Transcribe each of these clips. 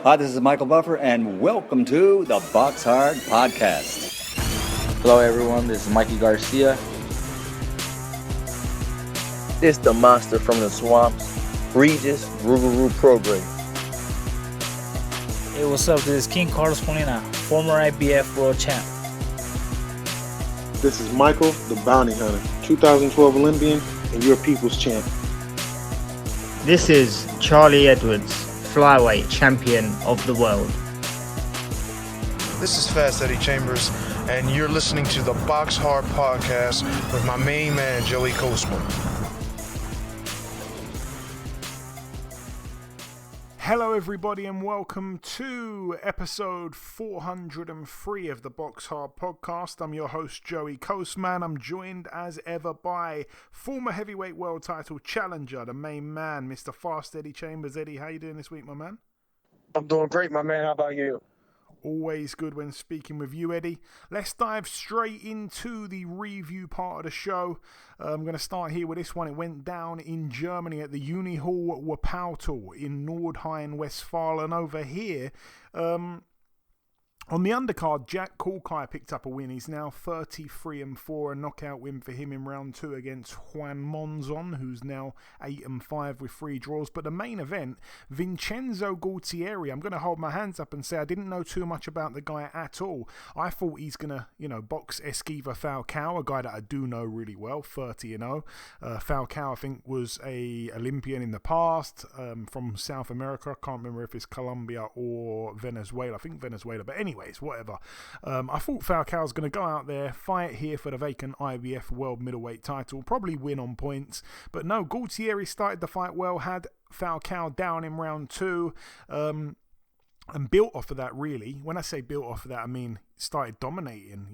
Hi, this is Michael Buffer, and welcome to the BoxHard Podcast. Hello, everyone. This is Mikey Garcia. It's the monster from the swamps, Regis Rougarou Prograis. Hey, what's up? This is King Carlos Molina, former IBF world champ. This is Michael, the Bounty Hunter, 2012 Olympian and your people's champ. This is Charlie Edwards, flyweight champion of the world. This is Fast Eddie Chambers, and you're listening to the BoxHard Podcast with my main man, Joey Coastman. Hello everybody and welcome to episode 403 of the BoxHard Podcast. I'm your host Joey Coastman. I'm joined as ever by former heavyweight world title challenger, the main man, Mr. Fast Eddie Chambers. Eddie, how you doing this week, my man? I'm doing great, my man. How about you? Always good when speaking with you, Eddie. Let's dive straight into the review part of the show. I'm going to start here with this one. It went down in Germany at the Unihall Wuppertal in Nordrhein-Westfalen. Over here, on the undercard, Jack Kulkai picked up a win. He's now 33-4, a knockout win for him in round 2 against Juan Monzon, who's now 8-5 with 3 draws. But the main event, Vincenzo Gualtieri, I'm going to hold my hands up and say I didn't know too much about the guy at all. I thought he's going to, box Esquiva Falcao, a guy that I do know really well, 30-0. Falcao, I think, was a Olympian in the past from South America. I can't remember if it's Colombia or Venezuela. I think Venezuela, but anyway. Whatever. I thought Falcao's going to go out there, fight here for the vacant IBF World Middleweight title, probably win on points. But no, Gualtieri started the fight well, had Falcao down in round 2, and built off of that, really. When I say built off of that, I mean started dominating,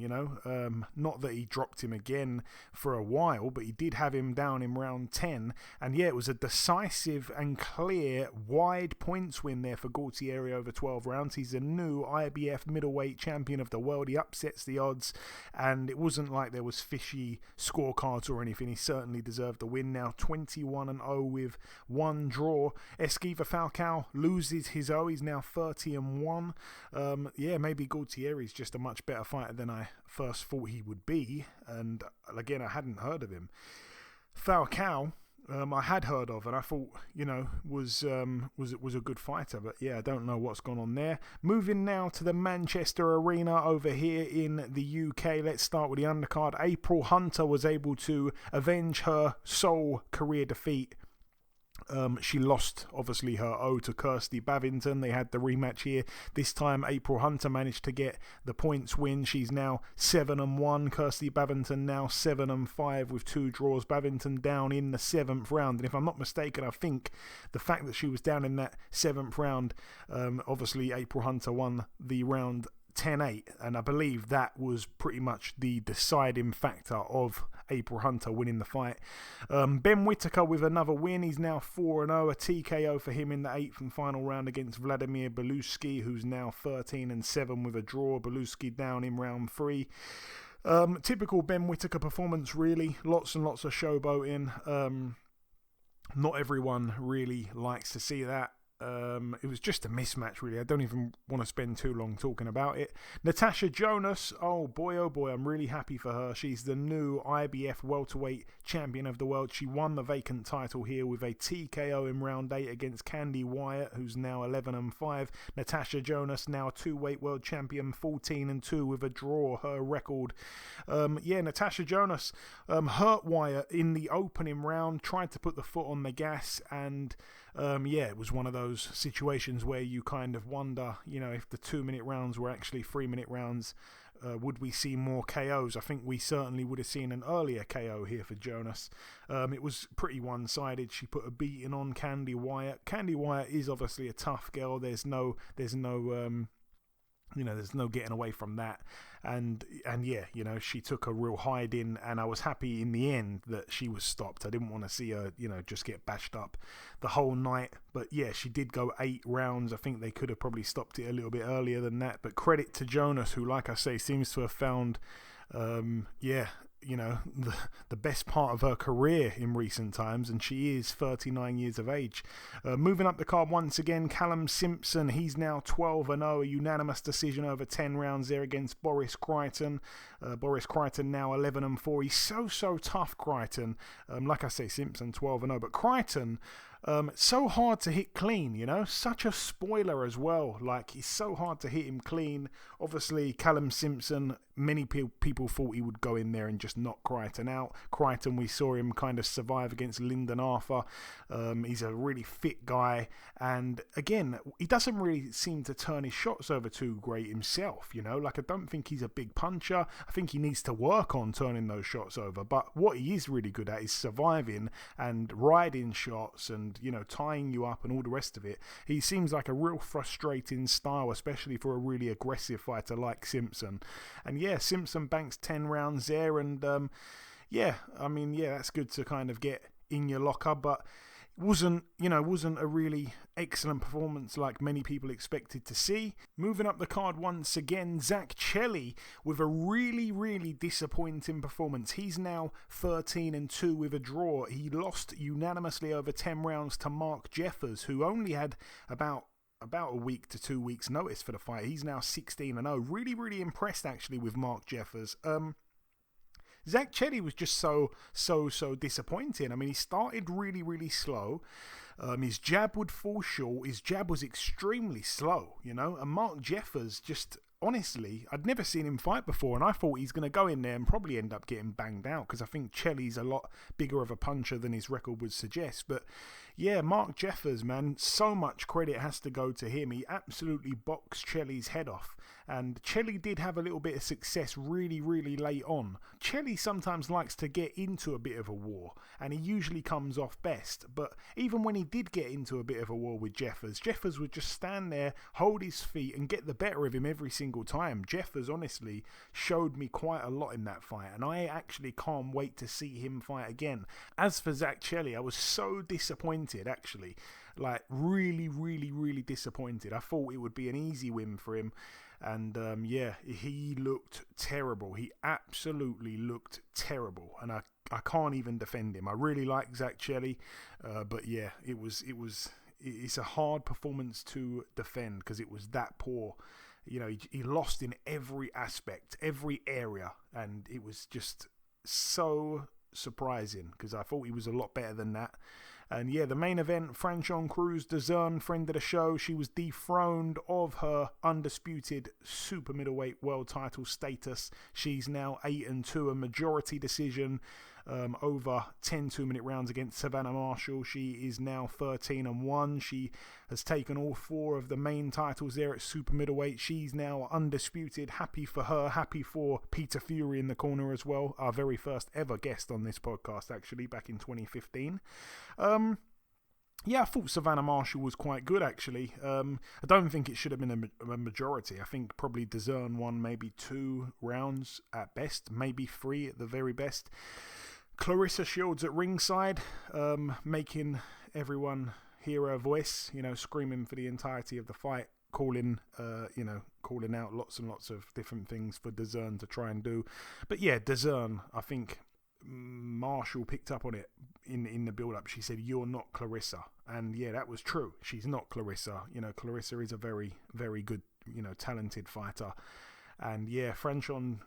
not that he dropped him again for a while, but he did have him down in round 10. And yeah, it was a decisive and clear wide points win there for Gualtieri over 12 rounds. He's a new IBF middleweight champion of the world. He upsets the odds, and it wasn't like there was fishy scorecards or anything. He certainly deserved the win. Now 21-0 with 1 draw. Esquiva Falcao loses his O. He's now 30-1. Maybe Gualtieri's just a much better fighter than I first thought he would be, and again, I hadn't heard of him. Falcao, I had heard of, and I thought, was a good fighter, but yeah, I don't know what's gone on there. Moving now to the Manchester Arena over here in the UK. Let's start with the undercard. April Hunter was able to avenge her sole career defeat. She lost, obviously, her O to Kirsty Bavington. They had the rematch here. This time, April Hunter managed to get the points win. She's now 7-1. Kirsty Bavington now 7-5 with 2 draws. Bavington down in the 7th round. And if I'm not mistaken, I think the fact that she was down in that 7th round, obviously, April Hunter won the round 10-8, and I believe that was pretty much the deciding factor of April Hunter winning the fight. Ben Whittaker with another win. He's now 4-0, a TKO for him in the 8th and final round against Vladimir Beluski, who's now 13-7 with a draw. Beluski down in round 3. Typical Ben Whittaker performance, really. Lots and lots of showboating. Not everyone really likes to see that. It was just a mismatch, really. I don't even want to spend too long talking about it. Natasha Jonas, oh boy, I'm really happy for her. She's the new IBF welterweight champion of the world. She won the vacant title here with a TKO in round 8 against Candy Wyatt, who's now 11-5. Natasha Jonas, now 2-weight world champion, 14-2 with a draw, her record. Natasha Jonas hurt Wyatt in the opening round, tried to put the foot on the gas, and it was one of those situations where you kind of wonder, if the 2-minute rounds were actually 3-minute rounds, would we see more KOs? I think we certainly would have seen an earlier KO here for Jonas. It was pretty one-sided. She put a beating on Candy Wyatt. Candy Wyatt is obviously a tough girl. There's no getting away from that. And she took a real hiding, and I was happy in the end that she was stopped. I didn't want to see her, just get bashed up the whole night. But yeah, she did go 8 rounds. I think they could have probably stopped it a little bit earlier than that. But credit to Jonas, who, like I say, seems to have found, the best part of her career in recent times, and she is 39 years of age. Moving up the card once again, Callum Simpson. He's now 12-0, a unanimous decision over 10 rounds there against Boris Crichton. Boris Crichton now 11-4. He's so tough, Crichton. Like I say, Simpson 12-0, but Crichton, so hard to hit clean, such a spoiler as well. Like, it's so hard to hit him clean. Obviously, Callum Simpson, many people thought he would go in there and just knock Crichton out. Crichton, we saw him kind of survive against Lyndon Arthur. He's a really fit guy, and again, he doesn't really seem to turn his shots over too great himself, like, I don't think he's a big puncher. I think he needs to work on turning those shots over, but what he is really good at is surviving and riding shots and tying you up and all the rest of it. He seems like a real frustrating style, especially for a really aggressive fighter like Simpson. And yeah, Simpson banks 10 rounds there, and that's good to kind of get in your locker, but wasn't a really excellent performance like many people expected to see. Moving up the card once again, Zach Gilley with a really disappointing performance. He's now 13-2 with a draw. He lost unanimously over 10 rounds to Mark Jeffers, who only had about a week to 2 weeks notice for the fight. He's now 16-0. Really impressed actually with Mark Jeffers. Zach Gilley was just so disappointing. I mean, he started really slow. His jab would fall short. His jab was extremely slow, and Mark Jeffers just, honestly, I'd never seen him fight before, and I thought he's going to go in there and probably end up getting banged out, because I think Gilley's a lot bigger of a puncher than his record would suggest. But yeah, Mark Jeffers, man, so much credit has to go to him. He absolutely boxed Gilley's head off, and Gilley did have a little bit of success really late on. Gilley sometimes likes to get into a bit of a war, and he usually comes off best, but even when he did get into a bit of a war with Jeffers would just stand there, hold his feet, and get the better of him every single time. Jeffers honestly showed me quite a lot in that fight, and I actually can't wait to see him fight again. As for Zach Gilley, I was so disappointed actually, like really disappointed. I thought it would be an easy win for him, and he looked terrible. He absolutely looked terrible, and I can't even defend him. I really like Zach Gilley, but yeah, it's a hard performance to defend because it was that poor. He lost in every aspect, every area, and it was just so surprising because I thought he was a lot better than that. And yeah, the main event, Franchon Crews-dezurn, friend of the show, she was dethroned of her undisputed super middleweight world title status. She's now 8-2, a majority decision over 10 2-minute rounds against Savannah Marshall. She is now 13-1. She has taken all 4 of the main titles there at super middleweight. She's now undisputed. Happy for her. Happy for Peter Fury in the corner as well. Our very first ever guest on this podcast, actually, back in 2015. I thought Savannah Marshall was quite good, actually. I don't think it should have been a majority. I think probably DeZurn won maybe 2 rounds at best, maybe 3 at the very best. Clarissa Shields at ringside, making everyone hear her voice, screaming for the entirety of the fight, calling out lots and lots of different things for DeZurn to try and do. But yeah, DeZurn, I think Marshall picked up on it in the build-up. She said, "You're not Clarissa," and yeah, that was true. She's not Clarissa. Clarissa is a very, very good, talented fighter, and yeah, Franchon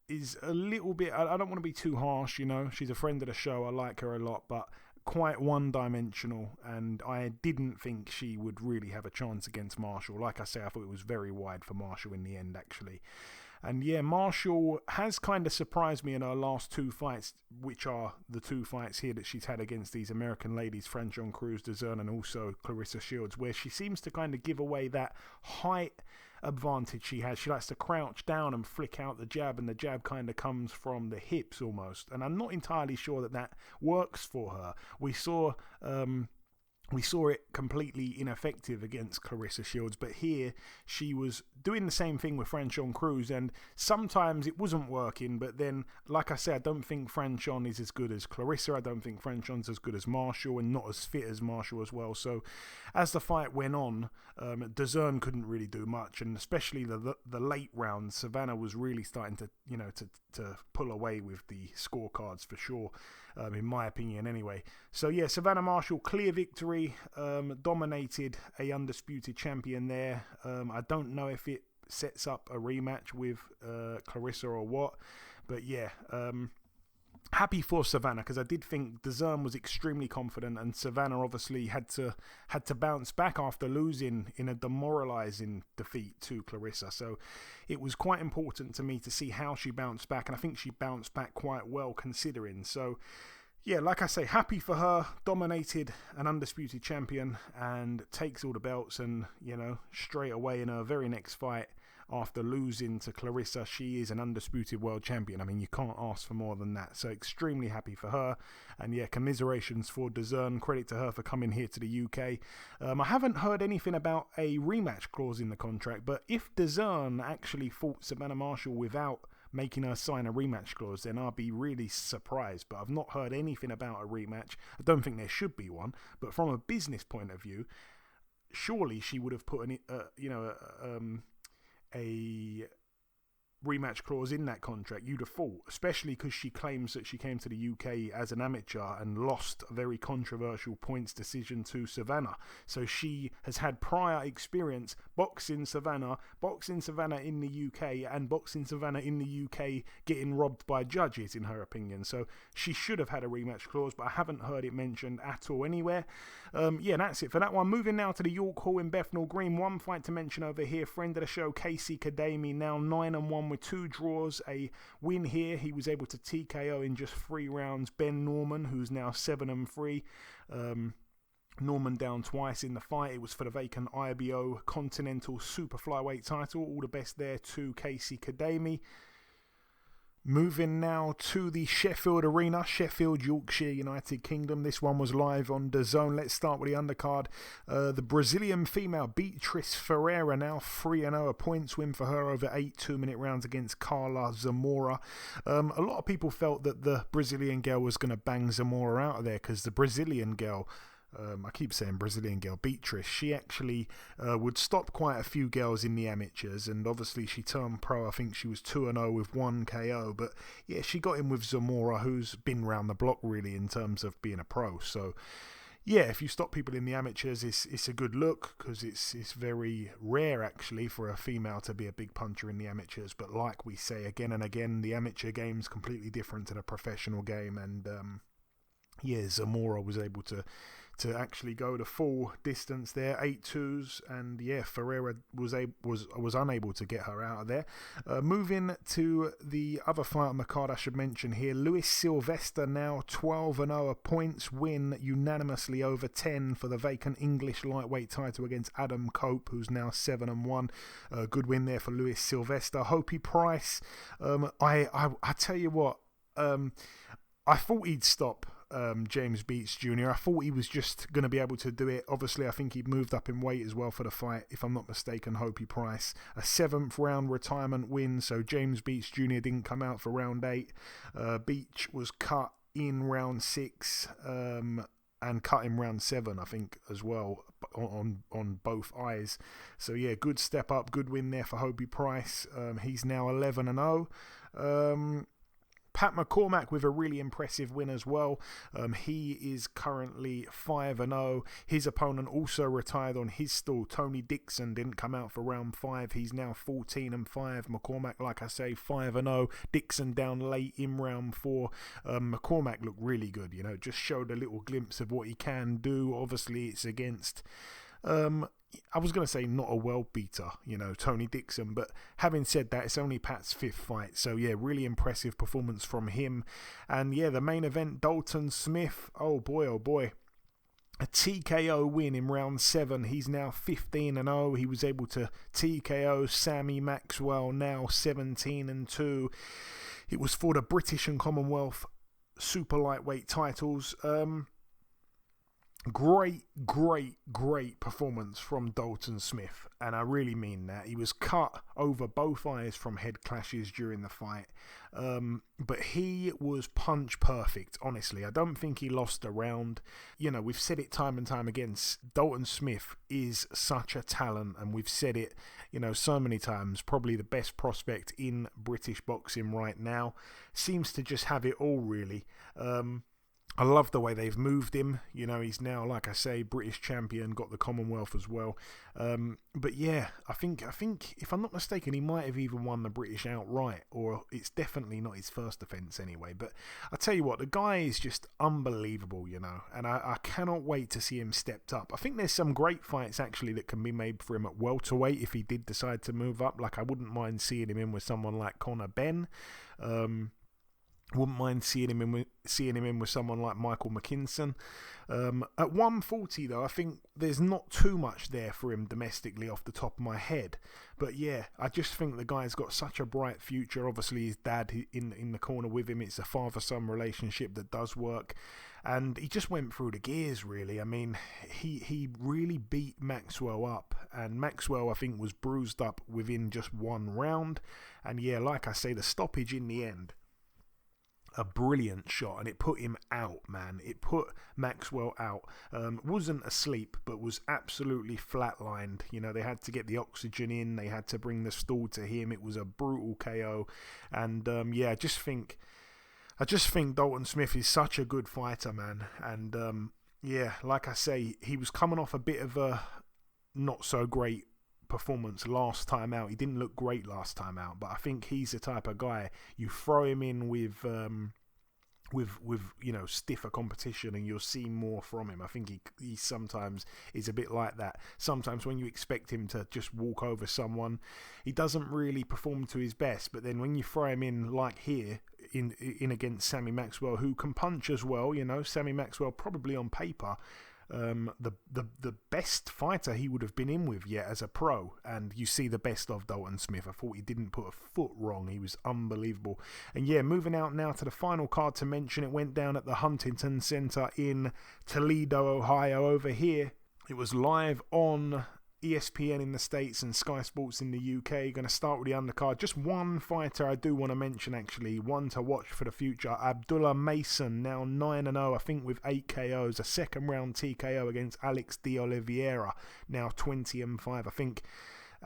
is a little bit. I don't want to be too harsh. She's a friend of the show. I like her a lot, but quite one-dimensional, and I didn't think she would really have a chance against Marshall. Like I say, I thought it was very wide for Marshall in the end, actually. And yeah, Marshall has kind of surprised me in her last 2 fights, which are the 2 fights here that she's had against these American ladies, Franchon Crews-dezurn and also Clarissa Shields, where she seems to kind of give away that height advantage she has. She likes to crouch down and flick out the jab, and the jab kind of comes from the hips almost. And I'm not entirely sure that works for her. We saw we saw it completely ineffective against Clarissa Shields, but here she was doing the same thing with Franchon Crews, and sometimes it wasn't working, but then, like I said, I don't think Franchon is as good as Clarissa. I don't think Franchon's as good as Marshall, and not as fit as Marshall as well. So as the fight went on, DeZurn couldn't really do much, and especially the late rounds, Savannah was really starting to, to pull away with the scorecards for sure, in my opinion anyway. So yeah, Savannah Marshall, clear victory, dominated a undisputed champion there. I don't know if it sets up a rematch with Clarissa or what, but yeah, happy for Savannah, because I did think DeZurn was extremely confident, and Savannah obviously had to bounce back after losing in a demoralizing defeat to Clarissa. So it was quite important to me to see how she bounced back, and I think she bounced back quite well considering. So yeah, like I say, happy for her, dominated an undisputed champion and takes all the belts, and straight away in her very next fight after losing to Clarissa, she is an undisputed world champion. I mean, you can't ask for more than that. So extremely happy for her. And yeah, commiserations for DeZurn. Credit to her for coming here to the UK. I haven't heard anything about a rematch clause in the contract, but if DeZurn actually fought Savannah Marshall without making her sign a rematch clause, then I'll be really surprised. But I've not heard anything about a rematch. I don't think there should be one. But from a business point of view, surely she would have put a rematch clause in that contract, you'd have thought, especially because she claims that she came to the UK as an amateur and lost a very controversial points decision to Savannah. So she has had prior experience boxing Savannah in the UK, and boxing Savannah in the UK getting robbed by judges, in her opinion. So she should have had a rematch clause, but I haven't heard it mentioned at all anywhere. Yeah, that's it for that one. Moving now to the York Hall in Bethnal Green. One fight to mention over here. Friend of the show, Casey Kadami, now 9-1 with 2 draws, a win here. He was able to TKO in just 3 rounds Ben Norman, who's now 7-3. Norman down twice in the fight. It was for the vacant IBO Continental Super Flyweight title. All the best there to Casey Kadami. Moving now to the Sheffield Arena, Sheffield, Yorkshire, United Kingdom. This one was live on DAZN. Let's start with the undercard. The Brazilian female Beatriz Ferreira, now 3-0, a points win for her over 8 2-minute rounds against Carla Zamora. A lot of people felt that the Brazilian girl was going to bang Zamora out of there, because the Brazilian girl, I keep saying Brazilian girl, Beatrice, she actually would stop quite a few girls in the amateurs, and obviously she turned pro. I think she was 2-0 with 1 KO, but yeah, she got in with Zamora, who's been round the block really in terms of being a pro. So yeah, if you stop people in the amateurs, it's a good look, because it's very rare actually for a female to be a big puncher in the amateurs. But like we say again and again, the amateur game's completely different to the professional game, and yeah, Zamora was able to actually go the full distance there, 8-2s, and yeah, Ferreira was unable to get her out of there. Moving to the other fight on the card, I should mention here, Louis Sylvester, now 12-0, a points win unanimously over 10 for the vacant English lightweight title against Adam Cope, who's now 7-1. Good win there for Louis Sylvester. Hopey Price, I tell you what, I thought he'd stop James Beats Jr. I thought he was just going to be able to do it. Obviously, I think he'd moved up in weight as well for the fight, if I'm not mistaken. Hopey Price, a 7th round retirement win, so James Beats Jr. didn't come out for round 8. Beach was cut in round 6 and cut in round 7, I think, as well, on both eyes. So yeah, good step up, good win there for Hopey Price. He's now 11-0. Pat McCormack with a really impressive win as well. He is currently 5-0. His opponent also retired on his stall. Tony Dixon didn't come out for round 5. He's now 14-5. McCormack, like I say, 5-0. Dixon down late in round 4. McCormack looked really good, just showed a little glimpse of what he can do. Obviously, it's against I was going to say not a world beater, Tony Dixon, but having said that, it's only Pat's 5th fight. So yeah, really impressive performance from him. And yeah, the main event, Dalton Smith, oh boy, a TKO win in round 7. He's now 15-0. He was able to TKO Sammy Maxwell, now 17-2. It was for the British and Commonwealth super lightweight titles. Great performance from Dalton Smith, and I really mean that. He was cut over both eyes from head clashes during the fight, but he was punch perfect, honestly. I don't think he lost a round. You know, we've said it time and time again, Dalton Smith is such a talent, and we've said it, you know, so many times. Probably the best prospect in British boxing right now. Seems to just have it all, really. I love the way they've moved him. You know, he's now, like I say, British champion, got the Commonwealth as well. But yeah, I think if I'm not mistaken, he might have even won the British outright, or it's definitely not his first defence anyway. But I tell you what, the guy is just unbelievable, you know, and I cannot wait to see him stepped up. I think there's some great fights actually that can be made for him at welterweight if he did decide to move up. Like, I wouldn't mind seeing him in with someone like Conor Benn. Wouldn't mind seeing him in with someone like Michael McKinson. At 140 though, I think there's not too much there for him domestically off the top of my head. But yeah, I just think the guy's got such a bright future. Obviously his dad in the corner with him. It's a father-son relationship that does work. And he just went through the gears, really. I mean, he really beat Maxwell up. And Maxwell, I think, was bruised up within just one round. And yeah, like I say, the stoppage in the end, a brilliant shot, and it put him out, man. It put Maxwell out. Wasn't asleep, but was absolutely flatlined. You know, they had to get the oxygen in. They had to bring the stool to him. It was a brutal KO. And yeah, I just think Dalton Smith is such a good fighter, man. And yeah, like I say, he was coming off a bit of a not so great performance last time out. He didn't look great last time out, but I think he's the type of guy you throw him in with you know, stiffer competition and you'll see more from him. I think he sometimes is a bit like that. Sometimes when you expect him to just walk over someone, he doesn't really perform to his best, but then when you throw him in like here in against Sammy Maxwell, who can punch as well, you know, Sammy Maxwell probably on paper the best fighter he would have been in with yet as a pro, and you see the best of Dalton Smith. I thought he didn't put a foot wrong. He was unbelievable. And yeah, moving out now to the final card to mention, it went down at the Huntington Center in Toledo, Ohio. Over here, it was live on ESPN in the States and Sky Sports in the UK. Going to start with the undercard. Just one fighter I do want to mention, actually, one to watch for the future. Abdullah Mason, now 9-0, I think, with 8 KOs. A second round TKO against Alex de Oliveira, now 20-5. I think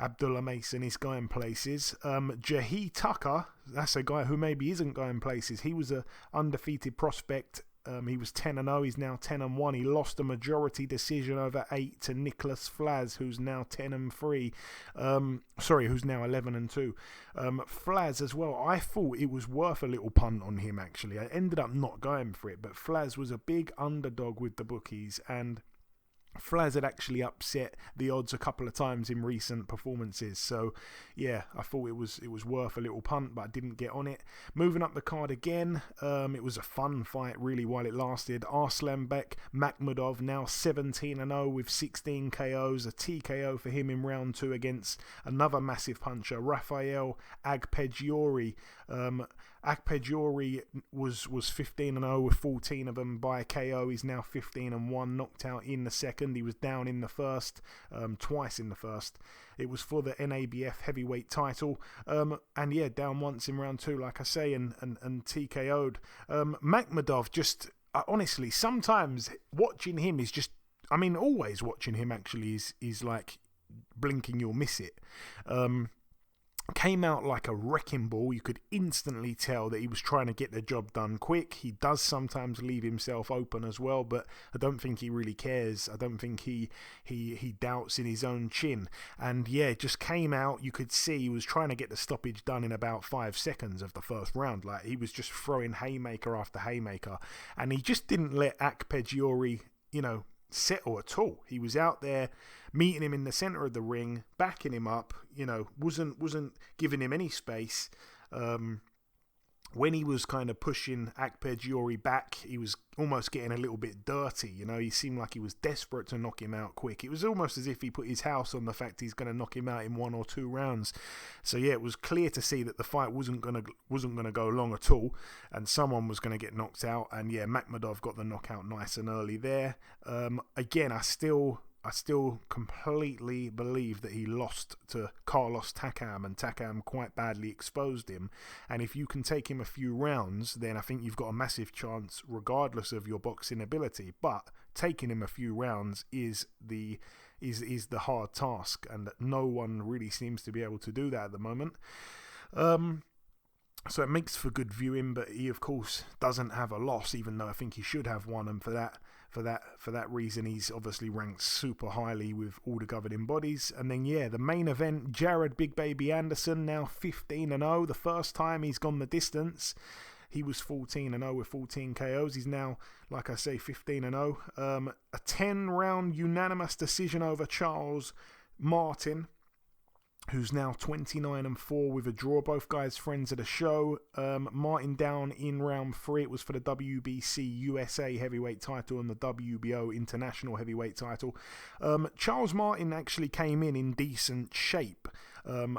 Abdullah Mason is going places. Jahi Tucker, that's a guy who maybe isn't going places. He was an undefeated prospect. He was 10-0, he's now 10-1. He lost a majority decision over 8 to Nicholas Flaz, who's now 10-3. Who's now 11-2. Flaz as well, I thought it was worth a little punt on him, actually. I ended up not going for it, but Flaz was a big underdog with the bookies, and Flaz had actually upset the odds a couple of times in recent performances, so yeah, I thought it was worth a little punt, but I didn't get on it. Moving up the card again, it was a fun fight really while it lasted. Arslanbek Makhmudov, now 17-0 with 16 KOs, a TKO for him in round 2 against another massive puncher, Rafael Agpegiori. Agpegiori was 15-0 with 14 of them by KO. He's now 15-1, knocked out in the second. He was down in the first, twice in the first. It was for the NABF heavyweight title. And yeah, down once in round 2, like I say, and TKO'd. Makhmudov, just honestly, sometimes watching him is just, I mean, always watching him actually is like blinking, you'll miss it. Came out like a wrecking ball. You could instantly tell that he was trying to get the job done quick. He does sometimes leave himself open as well, but I don't think he really cares. I don't think he doubts in his own chin. And yeah, just came out. You could see he was trying to get the stoppage done in about 5 seconds of the first round. Like, he was just throwing haymaker after haymaker, and he just didn't let Agpegiori, you know, settle at all. He was out there meeting him in the center of the ring, backing him up, you know, wasn't giving him any space. when he was kind of pushing Akpegiori back, he was almost getting a little bit dirty. You know, he seemed like he was desperate to knock him out quick. It was almost as if he put his house on the fact he's going to knock him out in 1 or 2 rounds. So yeah, it was clear to see that the fight wasn't going to go long at all, and someone was going to get knocked out. And yeah, Makhmudov got the knockout nice and early there. Again, I still completely believe that he lost to Carlos Takam, and Takam quite badly exposed him. And if you can take him a few rounds, then I think you've got a massive chance regardless of your boxing ability. But taking him a few rounds is the hard task, and no one really seems to be able to do that at the moment. So it makes for good viewing, but he of course doesn't have a loss, even though I think he should have one, and for that reason he's obviously ranked super highly with all the governing bodies. And then yeah, the main event, Jared Big Baby Anderson, now 15-0, the first time he's gone the distance. He was 14-0 with 14 KOs. He's now, like I say, 15-0. A 10-round unanimous decision over Charles Martin, who's now 29-4 with a draw. Both guys friends of the show. Martin down in round 3. It was for the WBC USA heavyweight title and the WBO international heavyweight title. Charles Martin actually came in decent shape.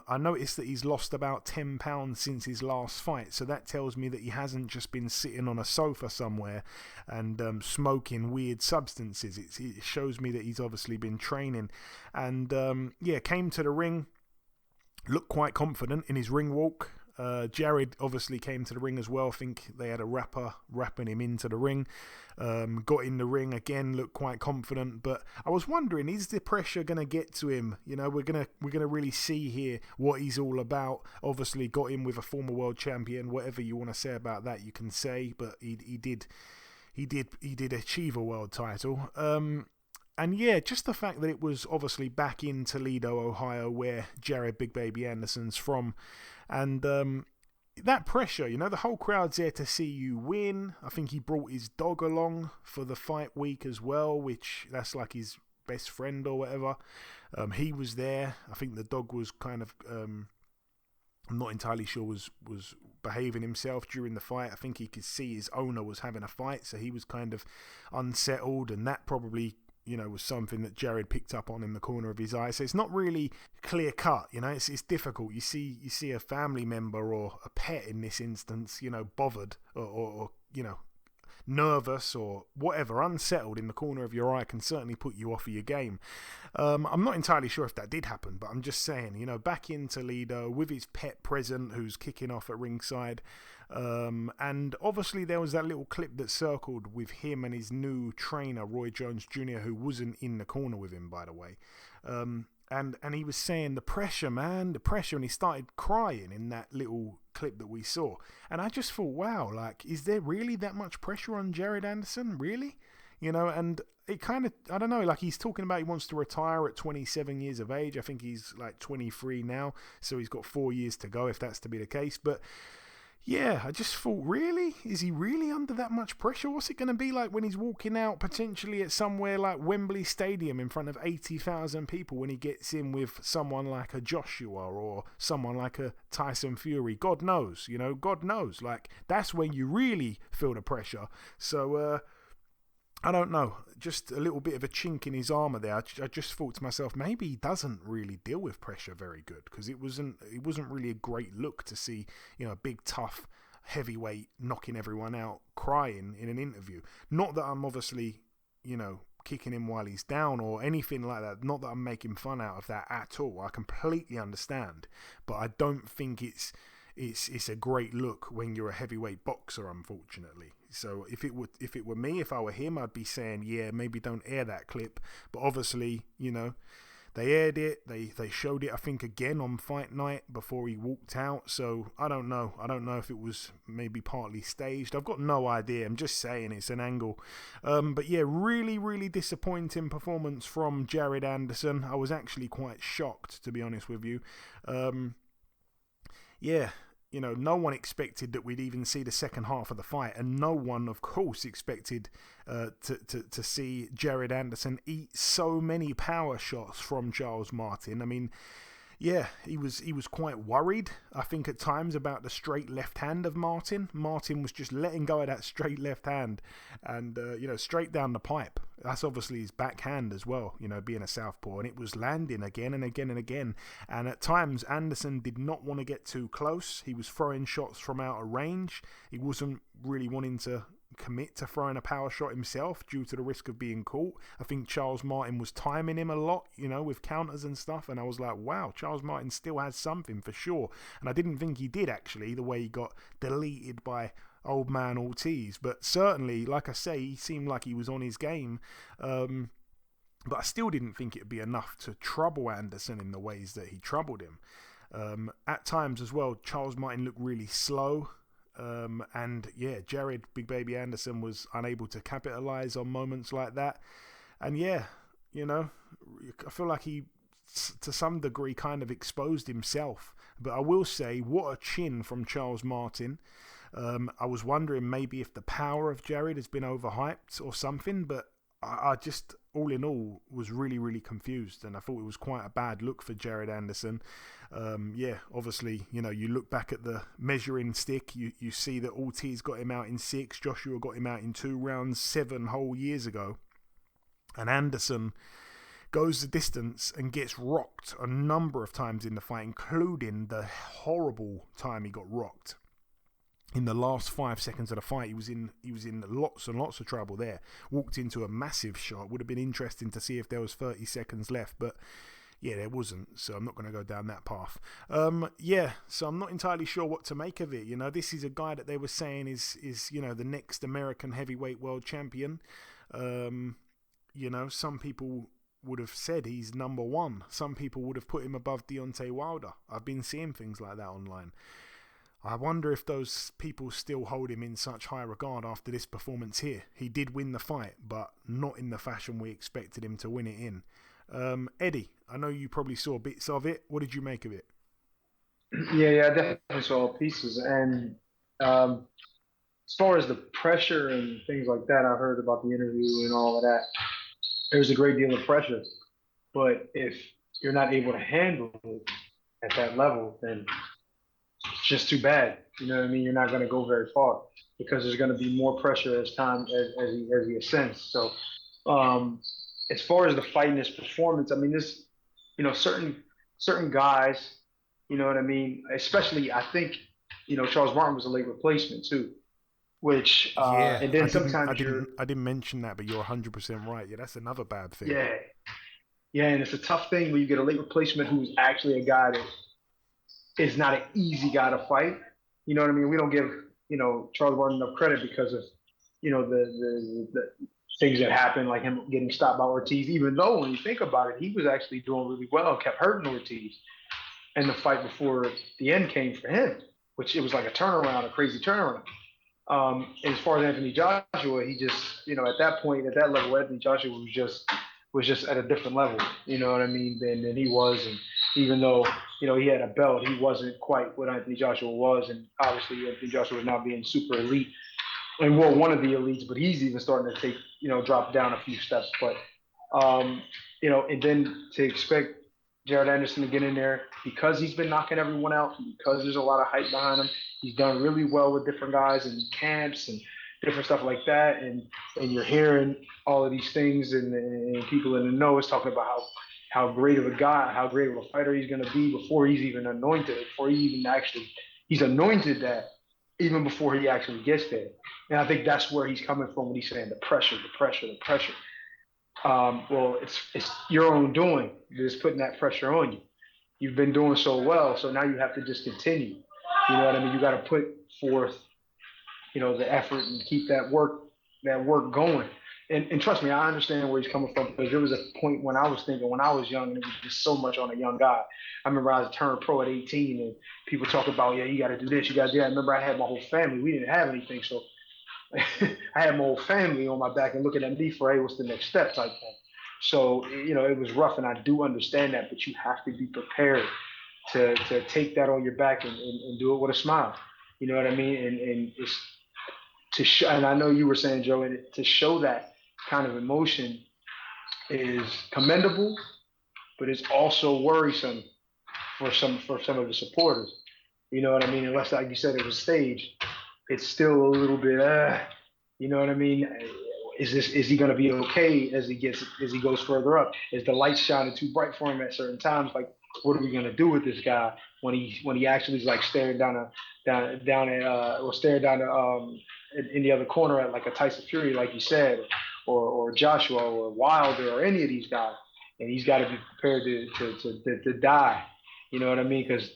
I noticed that he's lost about 10 pounds since his last fight, so that tells me that he hasn't just been sitting on a sofa somewhere and smoking weird substances. It shows me that he's obviously been training. And yeah, came to the ring, looked quite confident in his ring walk. Jared obviously came to the ring as well. I think they had a rapper rapping him into the ring. Got in the ring again, looked quite confident. But I was wondering, is the pressure going to get to him? You know, we're gonna really see here what he's all about. Obviously, got in with a former world champion. Whatever you want to say about that, you can say. But he did achieve a world title. And yeah, just the fact that it was obviously back in Toledo, Ohio, where Jared Big Baby Anderson's from. And that pressure, you know, the whole crowd's there to see you win. I think he brought his dog along for the fight week as well, which that's like his best friend or whatever. He was there. I think the dog was kind of, I'm not entirely sure, was behaving himself during the fight. I think he could see his owner was having a fight, so he was kind of unsettled, and that probably, you know, was something that Jared picked up on in the corner of his eye. So it's not really clear cut, you know, it's difficult. You see a family member or a pet in this instance, you know, bothered or you know, nervous or whatever, unsettled in the corner of your eye can certainly put you off of your game. I'm not entirely sure if that did happen, but I'm just saying, you know, back in Toledo with his pet present who's kicking off at ringside. And obviously there was that little clip that circled with him and his new trainer, Roy Jones Jr., who wasn't in the corner with him, by the way. And he was saying the pressure, man, the pressure, and he started crying in that little clip that we saw. And I just thought, wow, like, is there really that much pressure on Jared Anderson? Really? You know, and it kind of, I don't know, like he's talking about he wants to retire at 27 years of age. I think he's like 23 now, so he's got 4 years to go if that's to be the case. But yeah, I just thought, really? Is he really under that much pressure? What's it going to be like when he's walking out potentially at somewhere like Wembley Stadium in front of 80,000 people when he gets in with someone like a Joshua or someone like a Tyson Fury? God knows, you know, God knows. Like, that's when you really feel the pressure. So, I don't know, just a little bit of a chink in his armour there. I just thought to myself, maybe he doesn't really deal with pressure very good, because it wasn't really a great look to see, you know, a big tough heavyweight knocking everyone out, crying in an interview. Not that I'm obviously, you know, kicking him while he's down or anything like that. Not that I'm making fun out of that at all. I completely understand, but I don't think it's a great look when you're a heavyweight boxer, unfortunately. So if it were me, if I were him, I'd be saying, yeah, maybe don't air that clip. But obviously, you know, they aired it. They showed it, I think, again on fight night before he walked out. So I don't know. I don't know if it was maybe partly staged. I've got no idea. I'm just saying it's an angle. But yeah, really, really disappointing performance from Jared Anderson. I was actually quite shocked, to be honest with you. Yeah, you know, no one expected that we'd even see the second half of the fight, and no one, of course, expected to see Jared Anderson eat so many power shots from Charles Martin. I mean, Yeah, he was quite worried, I think, at times about the straight left hand of Martin. Martin was just letting go of that straight left hand and, straight down the pipe. That's obviously his backhand as well, being a southpaw. And it was landing again and again and again. And at times, Anderson did not want to get too close. He was throwing shots from out of range. He wasn't really wanting to commit to throwing a power shot himself due to the risk of being caught. I think Charles Martin was timing him a lot, with counters and stuff, and I was like, wow, Charles Martin still has something for sure. And I didn't think he did, actually, the way he got deleted by old man Ortiz. But certainly, like I say, he seemed like he was on his game. But I still didn't think it'd be enough to trouble Anderson in the ways that he troubled him. At times as well, Charles Martin looked really slow. Jared Big Baby Anderson was unable to capitalize on moments like that. And I feel like he, to some degree, kind of exposed himself. But I will say, what a chin from Charles Martin. I was wondering maybe if the power of Jared has been overhyped or something, but I just, all in all, was really, really confused, and I thought it was quite a bad look for Jared Anderson. Obviously, you look back at the measuring stick, you see that Ortiz got him out in 6, Joshua got him out in 2 rounds 7 whole years ago, and Anderson goes the distance and gets rocked a number of times in the fight, including the horrible time he got rocked. In the last 5 seconds of the fight, he was in lots and lots of trouble there. Walked into a massive shot. Would have been interesting to see if there was 30 seconds left, but yeah, there wasn't. So I'm not going to go down that path. So I'm not entirely sure what to make of it. This is a guy that they were saying is the next American heavyweight world champion. Some people would have said he's number 1. Some people would have put him above Deontay Wilder. I've been seeing things like that online. I wonder if those people still hold him in such high regard after this performance here. He did win the fight, but not in the fashion we expected him to win it in. Eddie, I know you probably saw bits of it. What did you make of it? Yeah, I definitely saw pieces. And as far as the pressure and things like that, I heard about the interview and all of that. There's a great deal of pressure. But if you're not able to handle it at that level, then it's just too bad. You know what I mean? You're not going to go very far because there's going to be more pressure as he ascends. So as far as the fight and his performance, I mean, this, certain guys, you know what I mean? Especially, I think, Charles Martin was a late replacement too, which, and then sometimes I didn't mention that, but you're 100% right. Yeah, that's another bad thing. Yeah, and it's a tough thing when you get a late replacement who's actually a guy that is not an easy guy to fight. You know what I mean? We don't give, Charles Martin enough credit because of, the things that happened, like him getting stopped by Ortiz, even though when you think about it, he was actually doing really well, kept hurting Ortiz. And the fight before the end came for him, which it was like a crazy turnaround. As far as Anthony Joshua, he just, at that point, at that level, Anthony Joshua was just at a different level, you know what I mean, than he was. And even though, he had a belt, he wasn't quite what Anthony Joshua was. And obviously Anthony Joshua is now being super elite and one of the elites, but he's even starting to take, drop down a few steps. But, and then to expect Jared Anderson to get in there because he's been knocking everyone out, because there's a lot of hype behind him. He's done really well with different guys in camps and different stuff like that. And you're hearing all of these things and people in the know is talking about how great of a guy, how great of a fighter he's going to be before he's even anointed, he's anointed that even before he actually gets there. And I think that's where he's coming from when he's saying the pressure. Well, it's your own doing. Just putting that pressure on you. You've been doing so well, so now you have to just continue. You know what I mean? You got to put forth, the effort and keep that work going. And trust me, I understand where he's coming from because there was a point when I was young, and it was just so much on a young guy. I remember I was turned pro at 18, and people talk about, you got to do this, you got to do that. I remember I had my whole family. We didn't have anything, so I had my whole family on my back and looking at me for, hey, what's the next step type thing. So, it was rough, and I do understand that, but you have to be prepared to take that on your back and do it with a smile. You know what I mean? And it's to show, and I know you were saying, Joe, to show that kind of emotion is commendable, but it's also worrisome some of the supporters. You know what I mean? Unless, like you said, it was staged, it's still a little bit, you know what I mean? Is he going to be okay as he goes further up? Is the light shining too bright for him at certain times? Like, what are we going to do with this guy when he actually is like staring down or staring down in the other corner at like a Tyson Fury, like you said, or Joshua or Wilder or any of these guys, and he's got to be prepared to die. You know what I mean? Because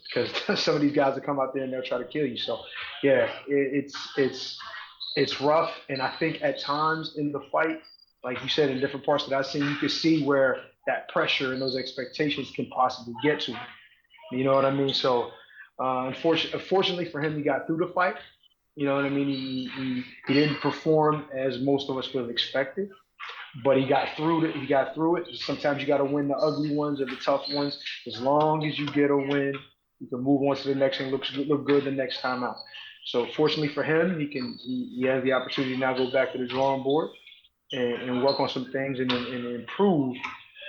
some of these guys will come out there and they'll try to kill you. So, yeah, it's rough. And I think at times in the fight, like you said, in different parts that I've seen, you can see where that pressure and those expectations can possibly get to him. You know what I mean? So, unfortunately for him, he got through the fight. You know what I mean? He didn't perform as most of us would have expected. But he got through it. Sometimes you got to win the ugly ones or the tough ones. As long as you get a win, you can move on to the next and look good the next time out. So fortunately for him, he has the opportunity to now go back to the drawing board and work on some things and improve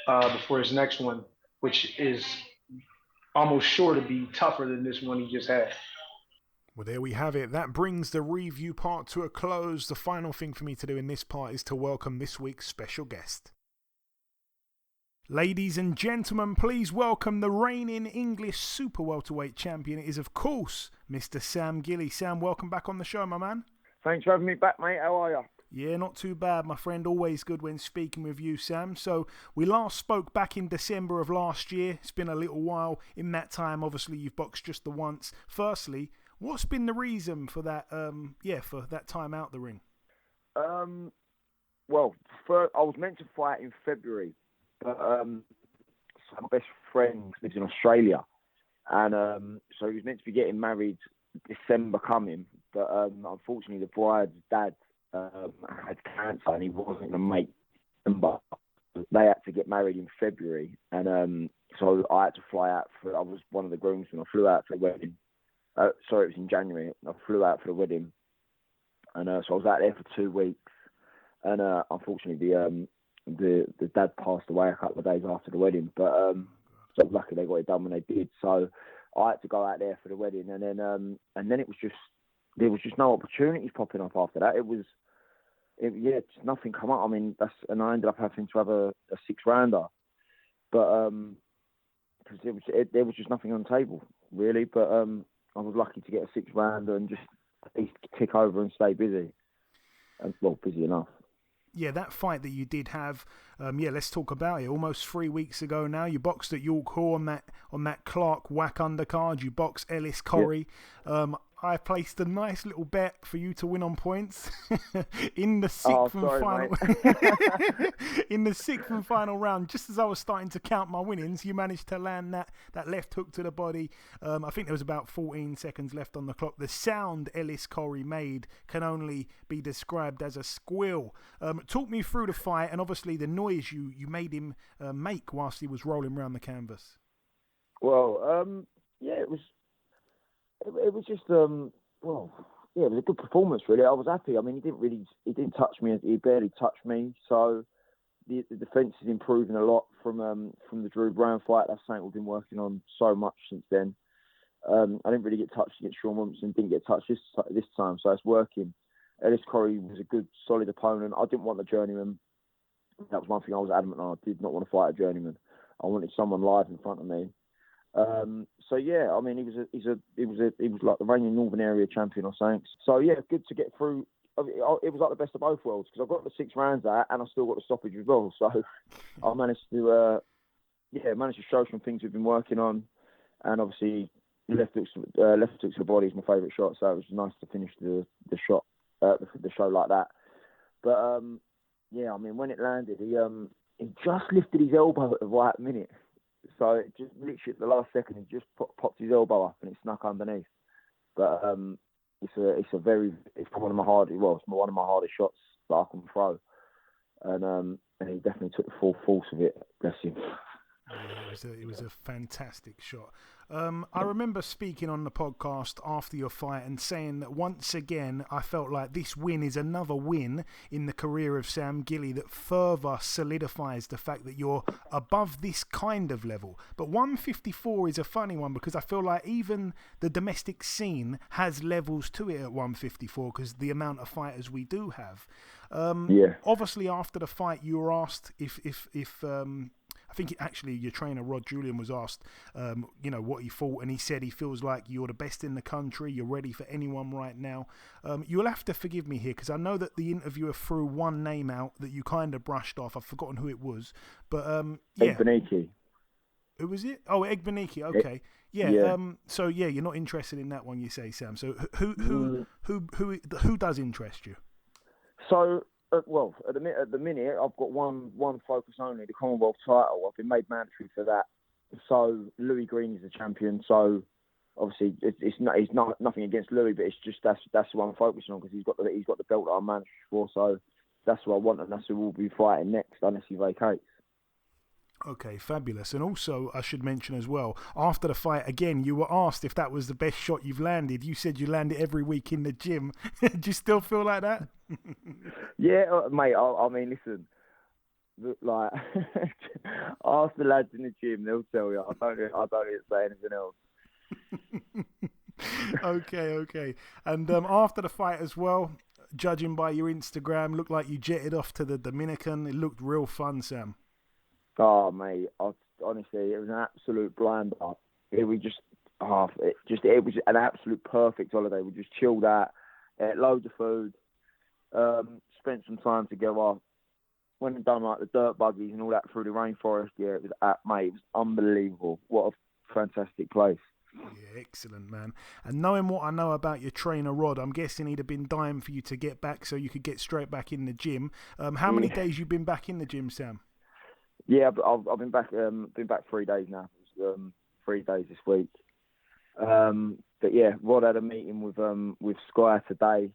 before his next one, which is almost sure to be tougher than this one he just had. Well, there we have it. That brings the review part to a close. The final thing for me to do in this part is to welcome this week's special guest. Ladies and gentlemen, please welcome the reigning English Super-Welterweight champion. It is, of course, Mr. Sam Gilley. Sam, welcome back on the show, my man. Thanks for having me back, mate. How are you? Yeah, not too bad, my friend. Always good when speaking with you, Sam. So we last spoke back in December of last year. It's been a little while. In that time, obviously, you've boxed just the once. Firstly, what's been the reason for that? For that time out the ring. Well, first, I was meant to fight in February, but my best friend lives in Australia, and so he was meant to be getting married December coming, but unfortunately the bride's dad had cancer and he wasn't going to make December. They had to get married in February, and so I had to fly out I was one of the grooms when I flew out for the wedding. It was in January. I flew out for the wedding, and so I was out there for 2 weeks. And unfortunately, the dad passed away a couple of days after the wedding. But so I was lucky they got it done when they did. So I had to go out there for the wedding, and then it was just there was just no opportunities popping up after that. Just nothing come up. I mean, and I ended up having to have a 6-rounder, but because there was just nothing on the table really. But I was lucky to get a 6-rounder and just at least kick over and stay busy. And, well, busy enough. Yeah, that fight that you did have, let's talk about it. Almost 3 weeks ago now, you boxed at York Hall on that Clark Wack undercard. You boxed Ellis Corrie. Yep. I placed a nice little bet for you to win on points in the sixth and final round. Just as I was starting to count my winnings, you managed to land that left hook to the body. I think there was about 14 seconds left on the clock. The sound Ellis Corrie made can only be described as a squeal. Talk me through the fight and obviously the noise you made him make whilst he was rolling around the canvas. Well, it was just it was a good performance really. I was happy. I mean, he didn't touch me. He barely touched me. So the defence is improving a lot from the Drew Brown fight. That's something we've been working on so much since then. I didn't really get touched against Sean Williamson. Didn't get touched this time, so it's working. Ellis Corrie was a good, solid opponent. I didn't want the journeyman. That was one thing I was adamant on. I did not want to fight a journeyman. I wanted someone live in front of me. So yeah, I mean, he was like the reigning Northern Area champion or something. So yeah, good to get through. It was like the best of both worlds because I got the 6 rounds out and I still got the stoppage as well. So I managed to show some things we've been working on, and obviously left hooks to the body is my favourite shot. So it was nice to finish the show like that. But I mean, when it landed, he just lifted his elbow at the right minute. So it just literally at the last second, he just popped his elbow up and it snuck underneath. But it's one of my hardest shots that I can throw, and he definitely took the full force of it. Bless him. Yeah, it was a fantastic shot. I remember speaking on the podcast after your fight and saying that once again I felt like this win is another win in the career of Sam Gilley that further solidifies the fact that you're above this kind of level. But 154 is a funny one because I feel like even the domestic scene has levels to it at 154 because the amount of fighters we do have. Obviously, after the fight, you were asked if I think actually your trainer Rod Julian was asked, what he thought, and he said he feels like you're the best in the country. You're ready for anyone right now. You'll have to forgive me here because I know that the interviewer threw one name out that you kind of brushed off. I've forgotten who it was, but Egbeniki. Who was it? Oh, Egbeniki. Okay, yeah. So you're not interested in that one, you say, Sam. So who does interest you? So. At the minute, I've got one focus only, the Commonwealth title. I've been made mandatory for that. So Louis Greene is the champion. So obviously, it's not nothing against Louis, but it's just that's who I'm focusing on because he's got the belt that I'm mandatory for. So that's what I want, and that's who we'll be fighting next unless he vacates. Okay, fabulous. And also, I should mention as well, after the fight, again, you were asked if that was the best shot you've landed. You said you land it every week in the gym. Do you still feel like that? Yeah, mate. I mean, listen, like, ask the lads in the gym, they'll tell you. I don't need to say anything else. Okay. And after the fight as well, judging by your Instagram, looked like you jetted off to the Dominican. It looked real fun, Sam. Oh, mate, honestly, it was an absolute blinder. It was it was an absolute perfect holiday. We just chilled out, ate loads of food, spent some time together, went and done like the dirt buggies and all that through the rainforest. Yeah, it was unbelievable. What a fantastic place. Yeah, excellent, man. And knowing what I know about your trainer, Rod, I'm guessing he'd have been dying for you to get back so you could get straight back in the gym. How many days you been back in the gym, Sam? Yeah, I've been back 3 days now. 3 days this week. But yeah, Rod had a meeting with Sky today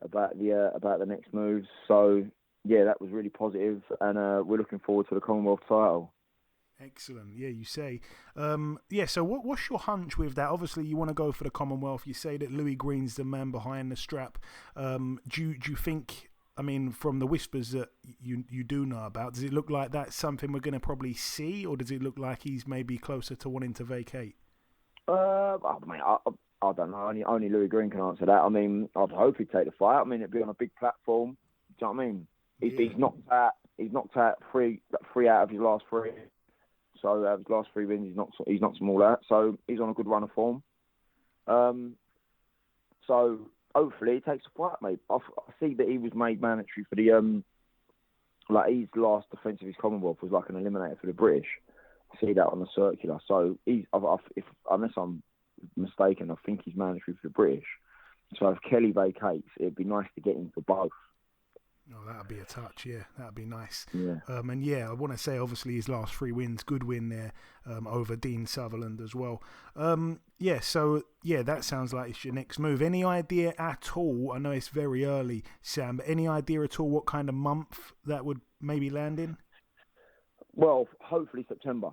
about the next moves. So yeah, that was really positive, and we're looking forward to the Commonwealth title. Excellent. Yeah, you say. So what's your hunch with that? Obviously, you want to go for the Commonwealth. You say that Louis Greene's the man behind the strap. Do you think? I mean, from the whispers that you do know about, does it look like that's something we're going to probably see, or does it look like he's maybe closer to wanting to vacate? I don't know. Only Louis Greene can answer that. I mean, I'd hope he'd take the fight. I mean, it'd be on a big platform. Do you know what I mean? He's knocked out three out of his last three. So out of his last 3 wins, he's knocked them all out. So he's on a good run of form. So hopefully he takes a fight, mate. I see that he was made mandatory for the his last defence of his Commonwealth was like an eliminator for the British. I see that on the circular. So unless I'm mistaken, I think he's mandatory for the British. So if Kelly vacates, it'd be nice to get him for both. Oh, that'd be a touch, yeah. That'd be nice. Yeah. And yeah, I want to say obviously his last 3 wins, good win there over Dean Sutherland as well. That sounds like it's your next move. Any idea at all? I know it's very early, Sam, but any idea at all what kind of month that would maybe land in? Well, hopefully September.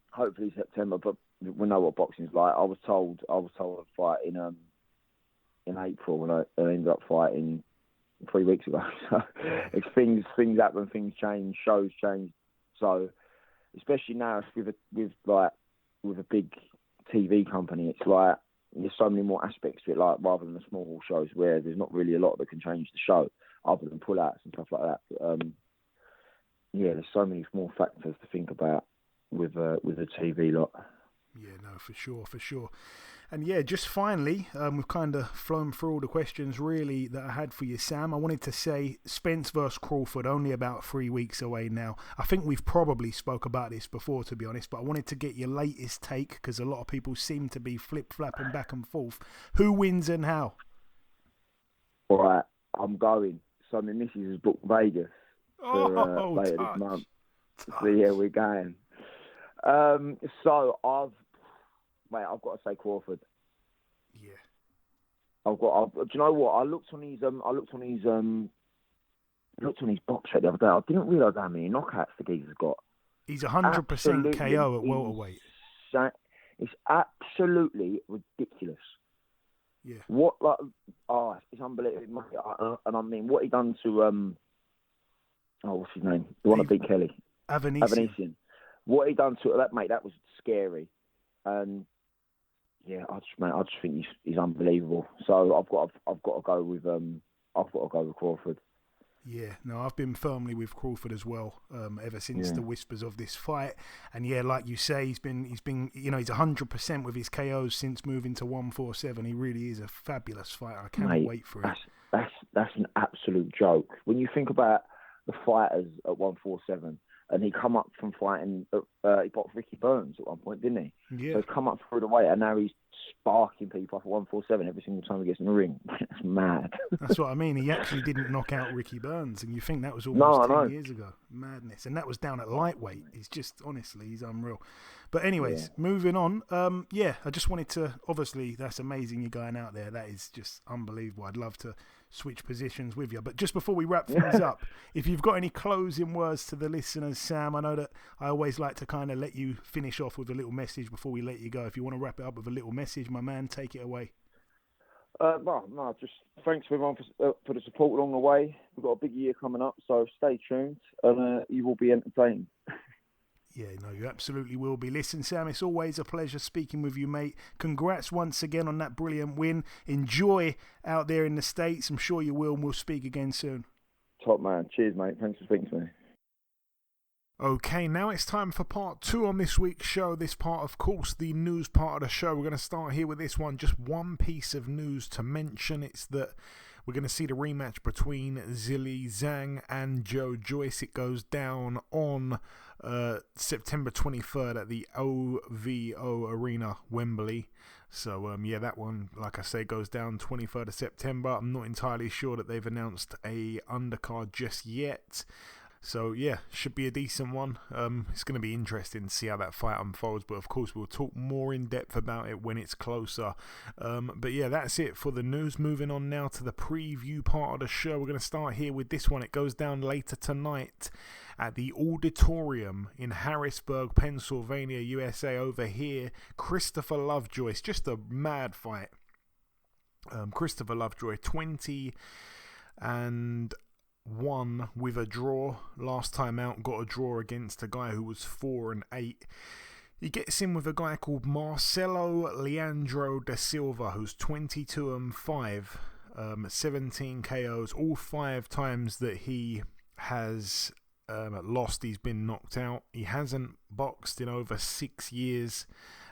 Hopefully September, but we know what boxing's like. I was told to fight in April, and I ended up fighting 3 weeks ago. So if things happen, things change, shows change. So especially now with a big TV company, it's like there's so many more aspects to it, like rather than the small shows where there's not really a lot that can change the show other than pull-outs and stuff like that. But, there's so many small factors to think about with a TV lot. Yeah, no, for sure. And yeah, just finally, we've kind of flown through all the questions really that I had for you, Sam. I wanted to say Spence versus Crawford, only about 3 weeks away now. I think we've probably spoke about this before, to be honest, but I wanted to get your latest take because a lot of people seem to be flip-flapping back and forth. Who wins and how? All right, I'm going. So my missus has booked Vegas for later this month. So yeah, we're going. So I've got to say Crawford. Yeah. Do you know what? I looked on his box set the other day. I didn't realise how many knockouts the geezer's got. He's 100% KO at welterweight. It's absolutely ridiculous. Yeah. It's unbelievable. And I mean, what he done to what's his name? The one that beat Kelly. Avanesian. What he done to that, mate, that was scary. And yeah, I just think he's unbelievable. So I've got to go with Crawford. Yeah, no, I've been firmly with Crawford as well, ever since the whispers of this fight. And yeah, like you say, he's been, he's 100% with his KOs since moving to 147. He really is a fabulous fighter. I cannot wait for it. That's an absolute joke. When you think about the fighters at 147, and he come up from fighting, he boxed Ricky Burns at one point, didn't he? Yeah. So he's come up through the weight, and now he's sparking people off at 147 every single time he gets in the ring. That's mad. That's what I mean. He actually didn't knock out Ricky Burns, and you think that was almost 10 years ago. Madness. And that was down at lightweight. He's just, honestly, he's unreal. But anyways, moving on. I just wanted to, obviously, that's amazing you're going out there. That is just unbelievable. I'd love to switch positions with you. But just before we wrap things up, if you've got any closing words to the listeners, Sam, I know that I always like to kind of let you finish off with a little message before we let you go. If you want to wrap it up with a little message, my man, take it away. Just thanks everyone for the support along the way. We've got a big year coming up, so stay tuned and you will be entertained. Yeah, no, you absolutely will be. Listen, Sam, it's always a pleasure speaking with you, mate. Congrats once again on that brilliant win. Enjoy out there in the States. I'm sure you will, and we'll speak again soon. Top man. Cheers, mate. Thanks for speaking to me. Okay, now it's time for part 2 on this week's show. This part, of course, the news part of the show. We're going to start here with this one. Just one piece of news to mention. It's that we're going to see the rematch between Gilley Zhang and Joe Joyce. It goes down on September 23rd at the OVO Arena, Wembley. So, that one, like I say, goes down 23rd of September. I'm not entirely sure that they've announced a undercard just yet. So, yeah, should be a decent one. It's going to be interesting to see how that fight unfolds. But, of course, we'll talk more in depth about it when it's closer. But, yeah, that's it for the news. Moving on now to the preview part of the show. We're going to start here with this one. It goes down later tonight at the Auditorium in Harrisburg, Pennsylvania, USA. Over here, Christopher Lovejoy. It's just a mad fight. Christopher Lovejoy, 20 and 1 with a draw. Last time out, got a draw against a guy who was 4 and 8. He gets in with a guy called Marcelo Leandro da Silva, who's 22 and 5, 17 KOs. All 5 times that he has lost, he's been knocked out. He hasn't boxed in over 6 years,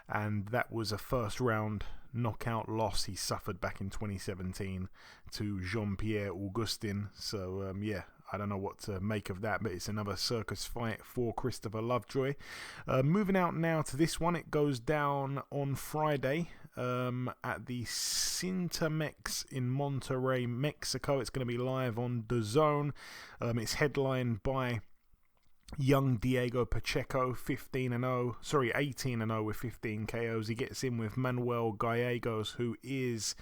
and that was a first round knockout loss he suffered back in 2017 to Jean-Pierre Augustin. So I don't know what to make of that, but it's another circus fight for Christopher Lovejoy. Moving out now to this one. It goes down on Friday at the Cintermex in Monterrey, Mexico. It's going to be live on DAZN. It's headlined by young Diego Pacheco, 18 and 0 with 15 KOs. He gets in with Manuel Gallegos, who is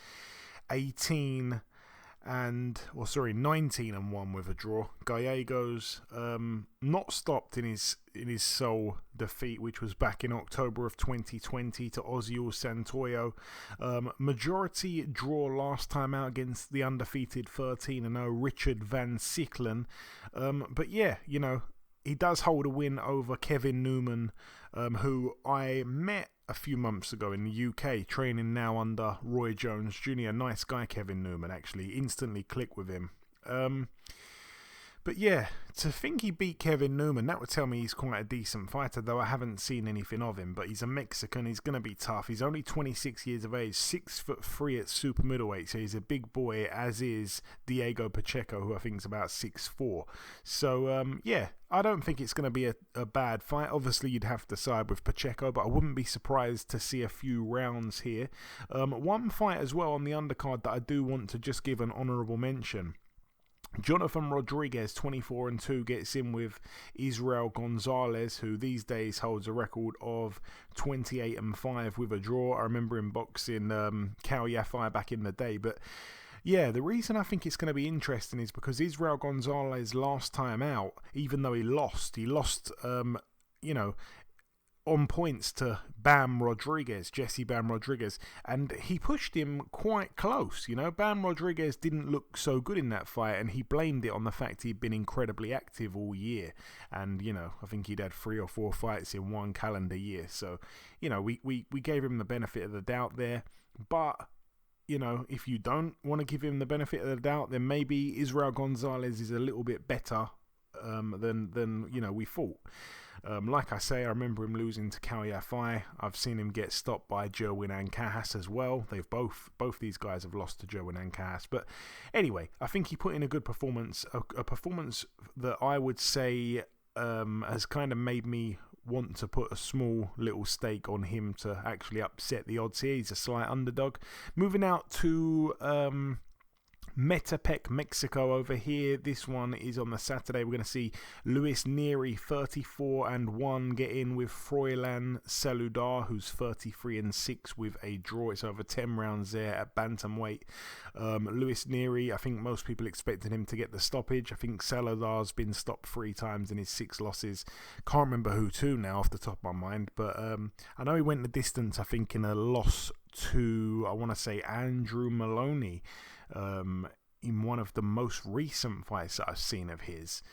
19 and 1 with a draw. Gallegos not stopped in his sole defeat, which was back in October of 2020 to Osiel Santoyo. Majority draw last time out against the undefeated 13 and 0 Richard Van Sicklen. But yeah, he does hold a win over Kevin Newman, who I met a few months ago in the UK, training now under Roy Jones Jr. Nice guy, Kevin Newman, actually. Instantly click with him. But yeah, to think he beat Kevin Newman, that would tell me he's quite a decent fighter, though I haven't seen anything of him. But he's a Mexican, he's going to be tough. He's only 26 years of age, 6'3" at super middleweight, so he's a big boy, as is Diego Pacheco, who I think is about 6'4". So, I don't think it's going to be a bad fight. Obviously, you'd have to side with Pacheco, but I wouldn't be surprised to see a few rounds here. One fight as well on the undercard that I do want to just give an honourable mention. Jonathan Rodriguez, 24 and 2, gets in with Israel Gonzalez, who these days holds a record of 28 and 5 with a draw. I remember him boxing Cal Yafai back in the day. But yeah, the reason I think it's going to be interesting is because Israel Gonzalez last time out, even though he lost on points to Jesse Bam Rodriguez, and he pushed him quite close. Bam Rodriguez didn't look so good in that fight, and he blamed it on the fact he'd been incredibly active all year. And I think he'd had 3 or 4 fights in one calendar year, so we gave him the benefit of the doubt there. But if you don't want to give him the benefit of the doubt, then maybe Israel Gonzalez is a little bit better than we thought. Like I say, I remember him losing to Cao Yafai. I've seen him get stopped by Jerwin Ancajas as well. They've both these guys have lost to Jerwin Ancajas. But anyway, I think he put in a good performance, a performance that I would say has kind of made me want to put a small little stake on him to actually upset the odds here. He's a slight underdog. Moving out to Metepec, Mexico over here. This one is on the Saturday. We're going to see Luis Nery, 34-1, get in with Froilan Saludar, who's 33-6 with a draw. It's over 10 rounds there at bantamweight. Luis Nery, I think most people expected him to get the stoppage. I think Saludar's been stopped 3 times in his 6 losses. Can't remember who to now off the top of my mind, but I know he went the distance, I think, in a loss to, I want to say, Andrew Maloney, in one of the most recent fights that I've seen of his.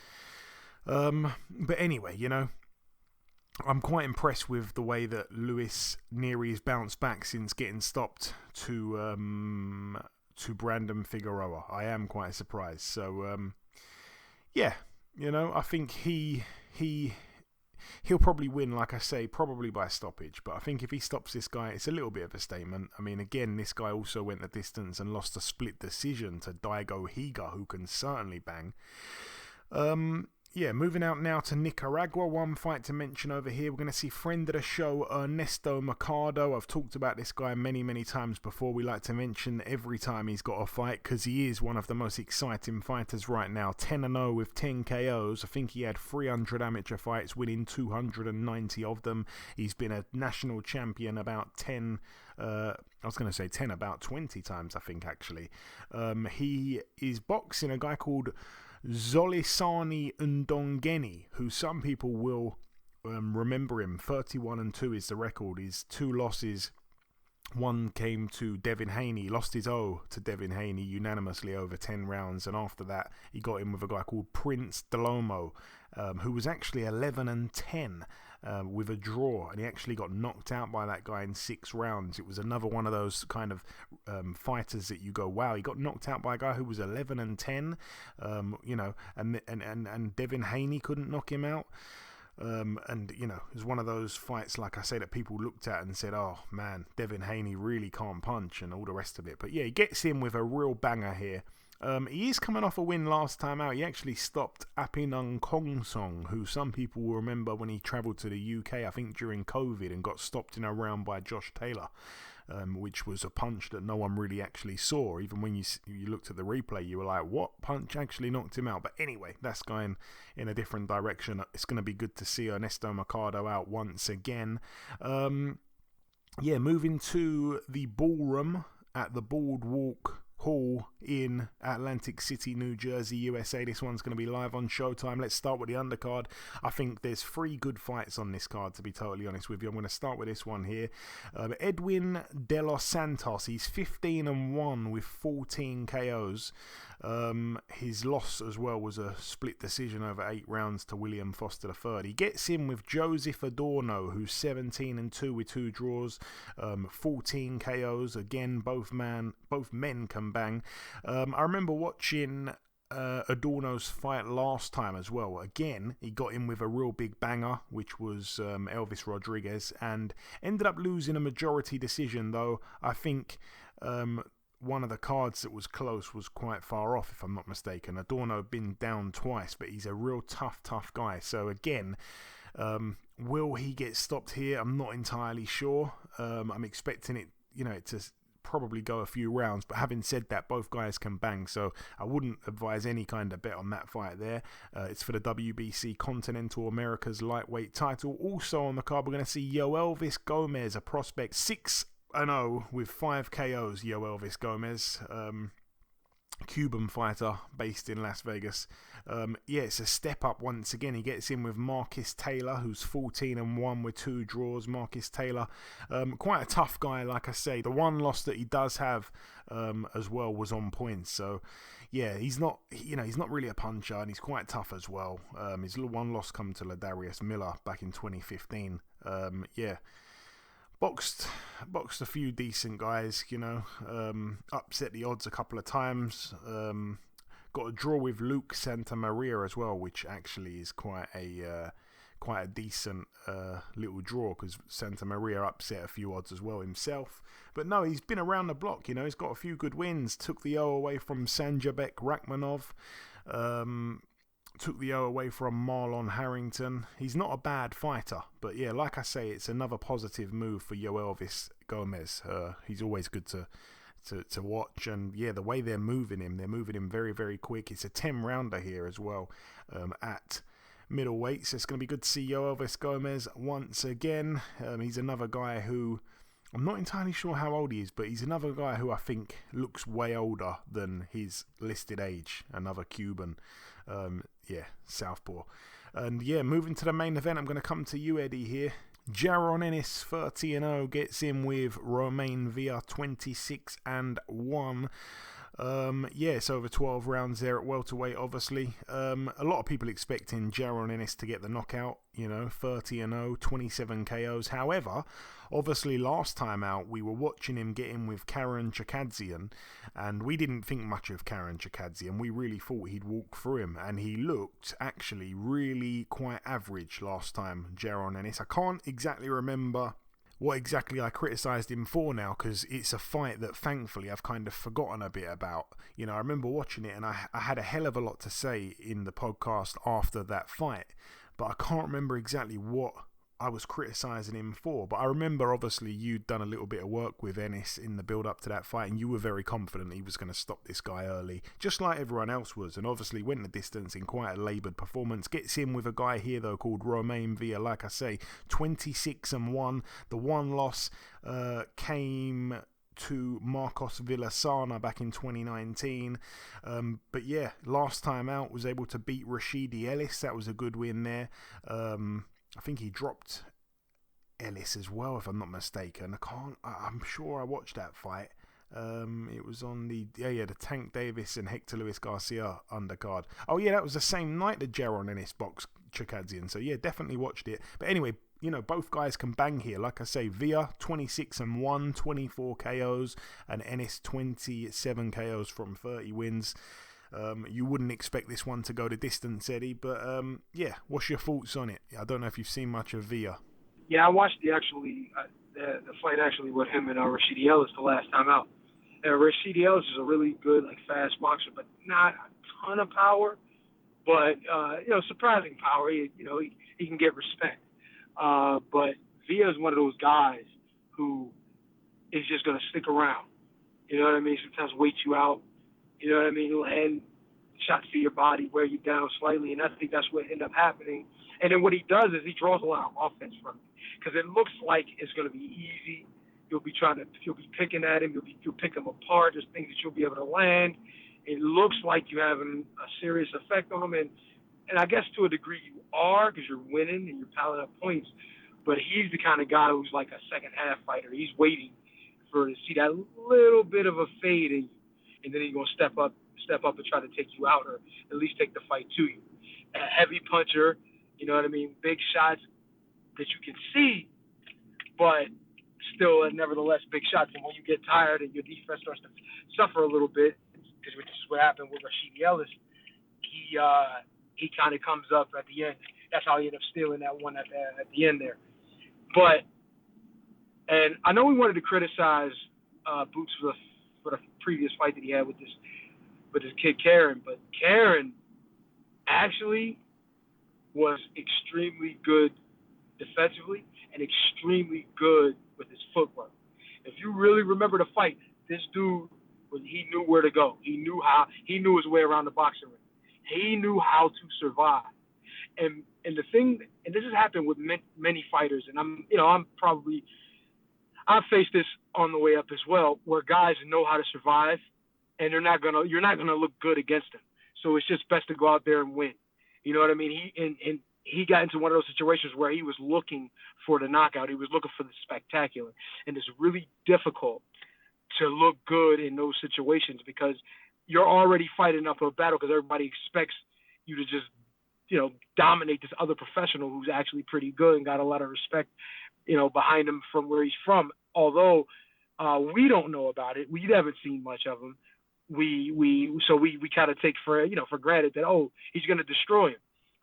But anyway, I'm quite impressed with the way that Luis Nery has bounced back since getting stopped to Brandon Figueroa. I am quite surprised. So I think he'll probably win, like I say, probably by stoppage. But I think if he stops this guy, it's a little bit of a statement. I mean, again, this guy also went the distance and lost a split decision to Daigo Higa, who can certainly bang. Moving out now to Nicaragua. One fight to mention over here. We're going to see friend of the show, Ernesto Mercado. I've talked about this guy many, many times before. We like to mention every time he's got a fight because he is one of the most exciting fighters right now. 10-0 with 10 KOs. I think he had 300 amateur fights, winning 290 of them. He's been a national champion about 20 times, I think, actually. He is boxing a guy called Zolisani Ndongeni, who some people will remember him. 31-2 is the record. His 2 losses, one came to Devin Haney, lost his O to Devin Haney unanimously over 10 rounds, and after that he got in with a guy called Prince Delomo, who was actually 11-10 with a draw, and he actually got knocked out by that guy in 6 rounds. It was another one of those kind of fighters that you go, wow, he got knocked out by a guy who was 11-10, and Devin Haney couldn't knock him out. It was one of those fights, like I say, that people looked at and said, oh man, Devin Haney really can't punch and all the rest of it. But yeah, he gets in with a real banger here. He is coming off a win last time out. He actually stopped Apinung Kongsong, who some people will remember when he travelled to the UK, I think during COVID, and got stopped in a round by Josh Taylor, which was a punch that no one really actually saw. Even when you looked at the replay, you were like, what punch actually knocked him out? But anyway, that's going in a different direction. It's going to be good to see Ernesto Mercado out once again. Moving to the ballroom at the Boardwalk Hall in Atlantic City, New Jersey, USA. This one's going to be live on Showtime. Let's start with the undercard. I think there's 3 good fights on this card, to be totally honest with you. I'm going to start with this one here. Edwin De Los Santos. He's 15-1 with 14 KOs. His loss as well was a split decision over 8 rounds to William Foster III. He gets in with Joseph Adorno, who's 17-2 with 2 draws, 14 KOs. Again, both men can bang. I remember watching Adorno's fight last time as well. Again, he got in with a real big banger, which was Elvis Rodriguez, and ended up losing a majority decision, though I think one of the cards that was close was quite far off, if I'm not mistaken. Adorno had been down twice, but he's a real tough guy. So again, will he get stopped here? I'm not entirely sure. I'm expecting it, to probably go a few rounds, but having said that, both guys can bang, so I wouldn't advise any kind of bet on that fight there. It's for the WBC Continental Americas lightweight title. Also on the card, we're going to see Yoelvis Gomez, a prospect, 6-0 with 5 KOs. Yoelvis Gomez, Cuban fighter based in Las Vegas. It's a step up once again. He gets in with Marcus Taylor, who's 14-1 with 2 draws. Marcus Taylor, quite a tough guy, like I say. The one loss that he does have as well was on points. So yeah, he's not really a puncher, and he's quite tough as well. His one loss come to Ladarius Miller back in 2015. Boxed a few decent guys, upset the odds a couple of times. Got a draw with Luke Santamaria as well, which actually is quite a decent little draw, because Santamaria upset a few odds as well himself. But no, he's been around the block, he's got a few good wins. Took the O away from Sanjabek Rakhmonov. Took the O away from Marlon Harrington. He's not a bad fighter, but yeah, like I say, it's another positive move for Yoelvis Gomez. He's always good to watch, and yeah, the way they're moving him very, very quick. It's a 10-rounder here as well at middleweight, so it's going to be good to see Yoelvis Gomez once again. He's another guy who, I'm not entirely sure how old he is, but he's another guy who I think looks way older than his listed age. Another Cuban, southpaw. And yeah, moving to the main event, I'm going to come to you, Eddie, here. Jaron Ennis, 30-0, gets in with Romain Villa, 26-1. It's over 12 rounds there at welterweight, obviously. A lot of people expecting Jaron Ennis to get the knockout, 30-0, 27 KOs. However, obviously last time out, we were watching him get in with Karen Chakadzian, and we didn't think much of Karen Chakadzian. We really thought he'd walk through him, and he looked actually really quite average last time, Jaron Ennis. I can't exactly remember what exactly I criticised him for now, because it's a fight that thankfully I've kind of forgotten a bit about. I remember watching it, and I had a hell of a lot to say in the podcast after that fight, but I can't remember exactly what I was criticising him for. But I remember obviously you'd done a little bit of work with Ennis in the build up to that fight, and you were very confident he was going to stop this guy early, just like everyone else was, and obviously went the distance in quite a laboured performance. Gets in with a guy here though called Romain Villa, like I say, 26-1. The one loss came to Marcos Villasana back in 2019. But yeah, last time out was able to beat Rashidi Ellis. That was a good win there. I think he dropped Ellis as well, if I'm not mistaken. I'm sure I watched that fight. It was on the Tank Davis and Hector Luis Garcia undercard. Oh yeah, that was the same night that Jaron Ennis boxed Chakadzian. So yeah, definitely watched it. But anyway, both guys can bang here. Like I say, Villa 26-1, 24 KOs, and Ennis 27 KOs from 30 wins. You wouldn't expect this one to go the distance, Eddie, but what's your thoughts on it? I don't know if you've seen much of Villa. Yeah, I watched the fight actually with him and Rashidi Ellis the last time out. Rashidi Ellis is a really good, fast boxer, but not a ton of power, but surprising power. He can get respect. But Villa is one of those guys who is just going to stick around. You know what I mean? Sometimes wait you out. You know what I mean? Land shots to your body, wear you down slightly, and I think that's what ended up happening. And then what he does is he draws a lot of offense from it, because it looks like it's going to be easy. You'll be picking at him. You'll pick him apart. There's things that you'll be able to land. It looks like you're having a serious effect on him, and I guess to a degree you are, because you're winning and you're piling up points. But he's the kind of guy who's like a second half fighter. He's waiting to see that little bit of a fade in you. And then he's going to step up and try to take you out, or at least take the fight to you. A heavy puncher, you know what I mean? Big shots that you can see, but still, nevertheless, big shots. And when you get tired and your defense starts to suffer a little bit, because which is what happened with Rashidi Ellis, he kind of comes up at the end. That's how he ended up stealing that one at the end there. And I know we wanted to criticize Boots for the previous fight that he had with his kid Karen, but Karen actually was extremely good defensively and extremely good with his footwork. If you really remember the fight, this dude, he knew where to go. He knew his way around the boxing ring. He knew how to survive. And the thing, and this has happened with many fighters, and I've faced this on the way up as well, where guys know how to survive and you're not gonna look good against him. So it's just best to go out there and win. You know what I mean? He got into one of those situations where he was looking for the knockout. He was looking for the spectacular, and it's really difficult to look good in those situations because you're already fighting up a battle because everybody expects you to just, dominate this other professional who's actually pretty good and got a lot of respect, behind him from where he's from. Although we don't know about it, we haven't seen much of him. We kind of take for granted that he's going to destroy him,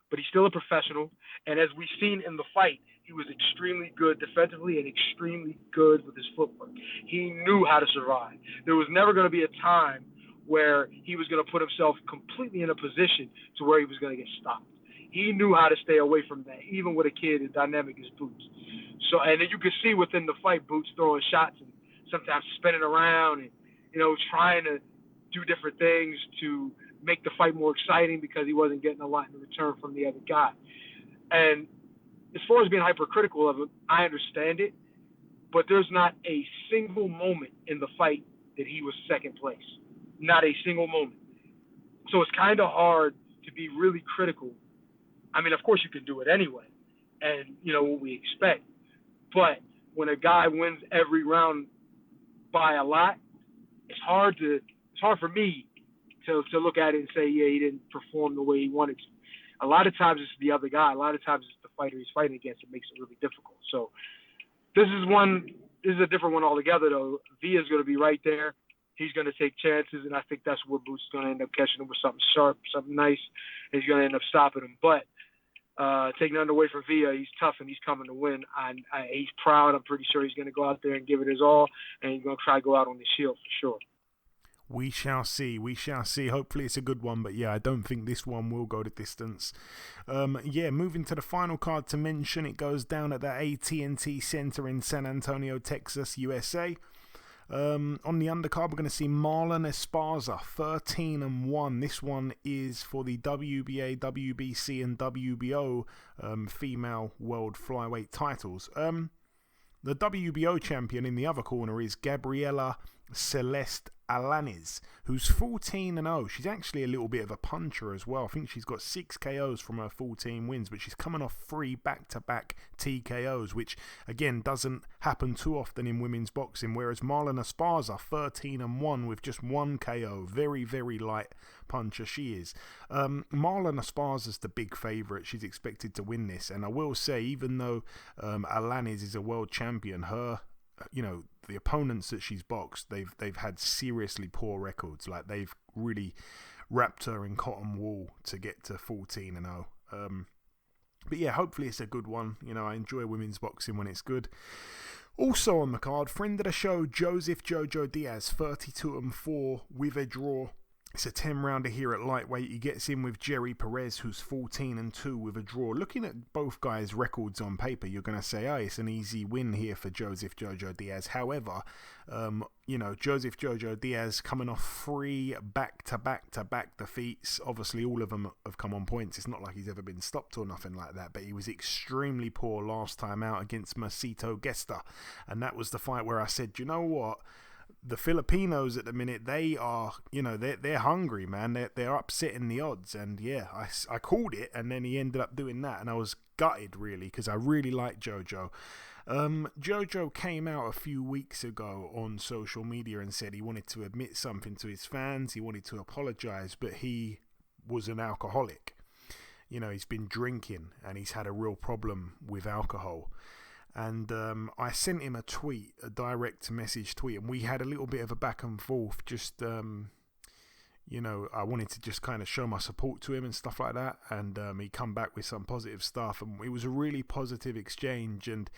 but he's still a professional. And as we've seen in the fight, he was extremely good defensively and extremely good with his footwork. He knew how to survive. There was never going to be a time where he was going to put himself completely in a position to where he was going to get stopped. He knew how to stay away from that, even with a kid as dynamic as Boots. So, and then you could see within the fight, Boots throwing shots and sometimes spinning around and, trying to do different things to make the fight more exciting because he wasn't getting a lot in return from the other guy. And as far as being hypercritical of him, I understand it, but there's not a single moment in the fight that he was second place. Not a single moment. So it's kind of hard to be really critical. I mean, of course you can do it anyway, and what we expect. But when a guy wins every round by a lot, it's hard for me to look at it and say, yeah, he didn't perform the way he wanted to. A lot of times it's the other guy. A lot of times it's the fighter he's fighting against. It makes it really difficult. So this is a different one altogether, though. Villa's going to be right there. He's going to take chances, and I think that's where Boots is going to end up catching him with something sharp, something nice. He's going to end up stopping him. But taking nothing away from Villa, he's tough, and he's coming to win. He's proud. I'm pretty sure he's going to go out there and give it his all, and he's going to try to go out on the shield for sure. We shall see. We shall see. Hopefully it's a good one, but yeah, I don't think this one will go the distance. Moving to the final card to mention, it goes down at the AT&T Center in San Antonio, Texas, USA. On the undercard, we're going to see Marlon Esparza, 13-1. This one is for the WBA, WBC, and WBO female world flyweight titles. The WBO champion in the other corner is Gabriela Celeste Alanis, who's 14-0. She's actually a little bit of a puncher as well. I think she's got 6 KOs from her 14 wins, but she's coming off 3 back-to-back TKOs, which again doesn't happen too often in women's boxing. Whereas Marlon Esparza, 13-1 with just 1 KO, very, very light puncher she is. Marlon Esparza's the big favourite. She's expected to win this, and I will say, even though Alanis is a world champion, her the opponents that she's boxed, they've had seriously poor records. Like, they've really wrapped her in cotton wool to get to 14-0. But yeah, hopefully it's a good one. I enjoy women's boxing when it's good. Also on the card, friend of the show, Joseph Jojo Diaz, 32-4 with a draw. It's a 10-rounder here at lightweight. He gets in with Jerry Perez, who's 14-2 with a draw. Looking at both guys' records on paper, you're going to say, it's an easy win here for Joseph Jojo Diaz. However, Joseph Jojo Diaz coming off 3 back-to-back defeats. Obviously, all of them have come on points. It's not like he's ever been stopped or nothing like that, but he was extremely poor last time out against Mercito Gesta. And that was the fight where I said, you know what? The Filipinos at the minute, they are, they're hungry, man. They're upsetting the odds. And yeah, I called it, and then he ended up doing that. And I was gutted, really, because I really like Jojo. Jojo came out a few weeks ago on social media and said he wanted to admit something to his fans. He wanted to apologize, but he was an alcoholic. He's been drinking, and he's had a real problem with alcohol. And I sent him a tweet, a direct message tweet, and we had a little bit of a back and forth. Just, I wanted to just kind of show my support to him and stuff like that. And he come back with some positive stuff, and it was a really positive exchange. And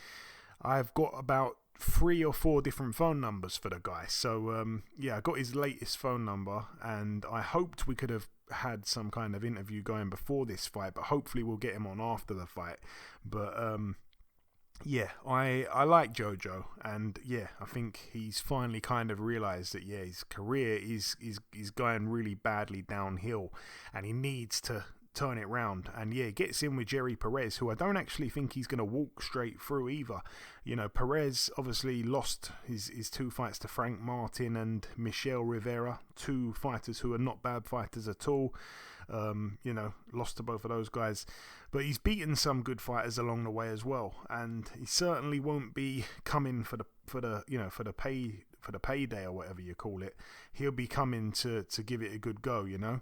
I've got about 3 or 4 different phone numbers for the guy. So I got his latest phone number, and I hoped we could have had some kind of interview going before this fight, but hopefully we'll get him on after the fight. But I like Jojo, and I think he's finally kind of realised that his career is going really badly downhill, and he needs to turn it round. And yeah, gets in with Jerry Perez, who I don't actually think he's going to walk straight through either. You know, Perez obviously lost his 2 fights to Frank Martin and Michel Rivera, 2 fighters who are not bad fighters at all. You know, lost to both of those guys, but he's beaten some good fighters along the way as well, and he certainly won't be coming for the payday or whatever you call it. He'll be coming to give it a good go, you know.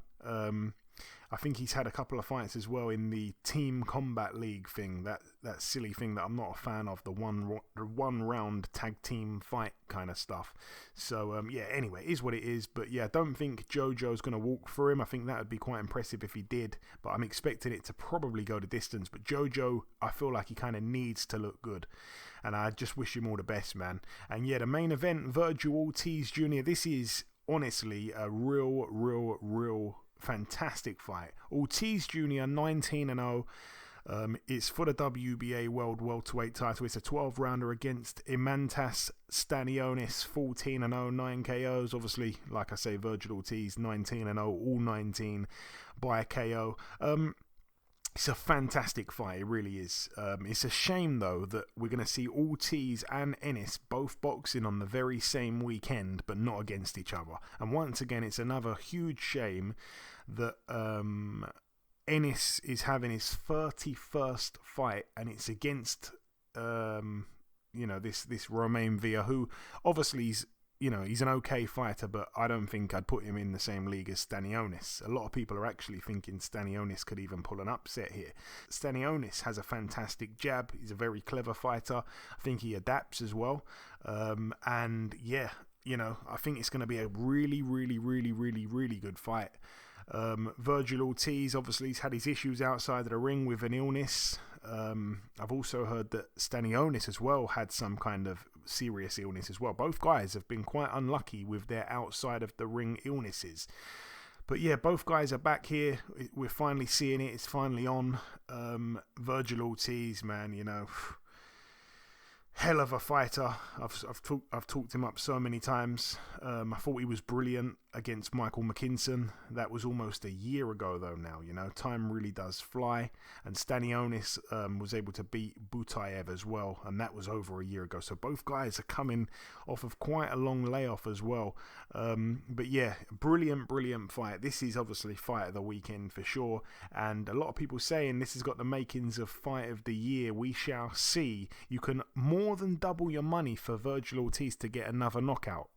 I think he's had a couple of fights as well in the Team Combat League thing, that silly thing that I'm not a fan of, the one round tag team fight kind of stuff. So yeah, anyway, it is what it is. But yeah, I don't think Jojo's going to walk for him. I think that would be quite impressive if he did, but I'm expecting it to probably go the distance. But Jojo, I feel like he kind of needs to look good, and I just wish him all the best, man. And yeah, the main event, Virgil Ortiz Jr., this is honestly a real fantastic fight. Ortiz Jr. 19-0. It's for the WBA World Welterweight title. It's a 12-rounder against Imantas Stanionis, 14-0, 9 KOs. Obviously, like I say, Virgil Ortiz 19-0, all 19 by KO. It's a fantastic fight, it really is. It's a shame, though, that we're going to see Ortiz and Ennis both boxing on the very same weekend, but not against each other. And once again, it's another huge shame that Ennis is having his 31st fight, and it's against, this Romain Villa, who obviously he's an okay fighter, but I don't think I'd put him in the same league as Stanionis. A lot of people are actually thinking Stanionis could even pull an upset here. Stanionis has a fantastic jab. He's a very clever fighter. I think he adapts as well. And yeah, I think it's going to be a really good fight. Virgil Ortiz, obviously, he's had his issues outside of the ring with an illness. I've also heard that Stanionis as well had some kind of serious illness as well. Both guys have been quite unlucky with their outside of the ring illnesses. But yeah, both guys are back here. We're finally seeing it. It's finally on. Virgil Ortiz, man, hell of a fighter. I've talked him up so many times. I thought he was brilliant against Michael McKinson. That was almost a year ago, though. Now time really does fly. And Stanionis was able to beat Butayev as well, and that was over a year ago. So both guys are coming off of quite a long layoff as well. But yeah, brilliant fight. This is obviously fight of the weekend for sure. And a lot of people saying this has got the makings of fight of the year. We shall see. You can more than double your money for Virgil Ortiz to get another knockout.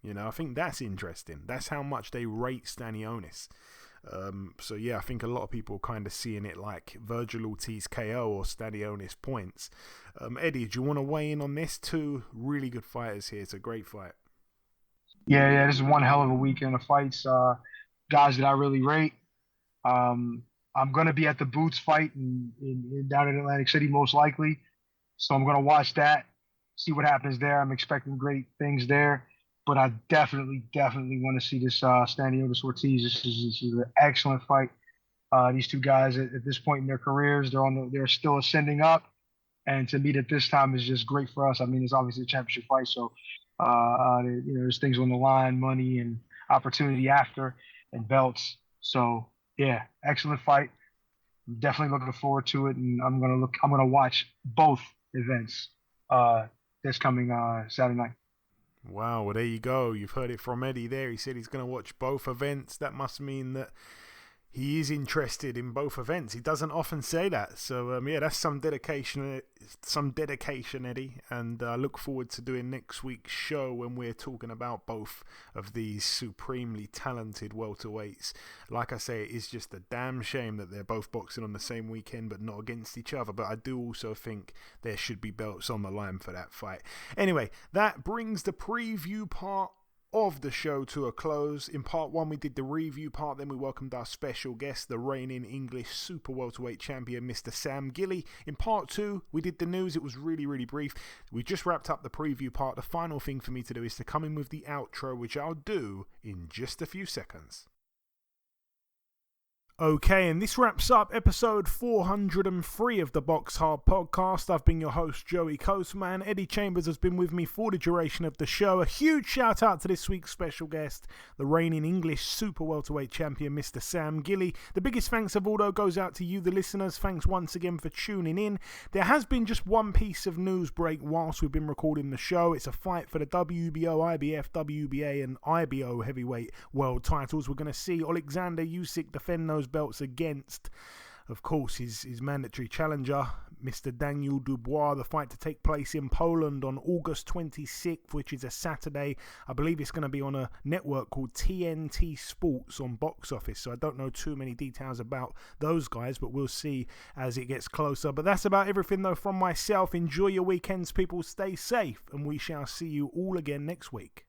I think that's interesting. That's how much they rate Stanionis. So yeah, I think a lot of people kind of seeing it like Virgil Ortiz KO or Stanionis points. Eddie, do you want to weigh in on this? 2 really good fighters here. It's a great fight. Yeah, this is one hell of a weekend of fights. Guys that I really rate. I'm going to be at the Boots fight down in Atlantic City, most likely. So I'm going to watch that, see what happens there. I'm expecting great things there. But I definitely want to see this Stanionis Ortiz. This is an excellent fight. These two guys at this point in their careers, they're still ascending up, and to meet at this time is just great for us. I mean, it's obviously a championship fight, so there's things on the line, money and opportunity after, and belts. So yeah, excellent fight. I'm definitely looking forward to it, and I'm gonna watch both events this coming Saturday night. Wow, well, there you go. You've heard it from Eddie there. He said he's going to watch both events. That must mean that he is interested in both events. He doesn't often say that. So, yeah, that's some dedication, Eddie. And I look forward to doing next week's show when we're talking about both of these supremely talented welterweights. Like I say, it is just a damn shame that they're both boxing on the same weekend but not against each other. But I do also think there should be belts on the line for that fight. Anyway, that brings the preview part of the show to a close. In part 1 we did the review part, then we welcomed our special guest, the reigning English Super-Welterweight champion, Mr. Sam Gilley. In part 2 we did the news. It was really brief. We just wrapped up the preview part. The final thing for me to do is to come in with the outro, which I'll do in just a few seconds. Okay, and this wraps up episode 403 of the BoxHard Podcast. I've been your host, Joey Coastman. Eddie Chambers has been with me for the duration of the show. A huge shout out to this week's special guest, the reigning English Super-Welterweight champion, Mr. Sam Gilley. The biggest thanks of all, though, goes out to you, the listeners. Thanks once again for tuning in. There has been just one piece of news break whilst we've been recording the show. It's a fight for the WBO, IBF, WBA, and IBO heavyweight world titles. We're going to see Alexander Usyk defend those belts against, of course, his mandatory challenger, Mr. Daniel Dubois. The fight to take place in Poland on August 26th, which is a Saturday. I believe it's going to be on a network called TNT Sports on Box Office, so I don't know too many details about those guys, but we'll see as it gets closer. But that's about everything, though, from myself. Enjoy your weekends, people. Stay safe, and we shall see you all again next week.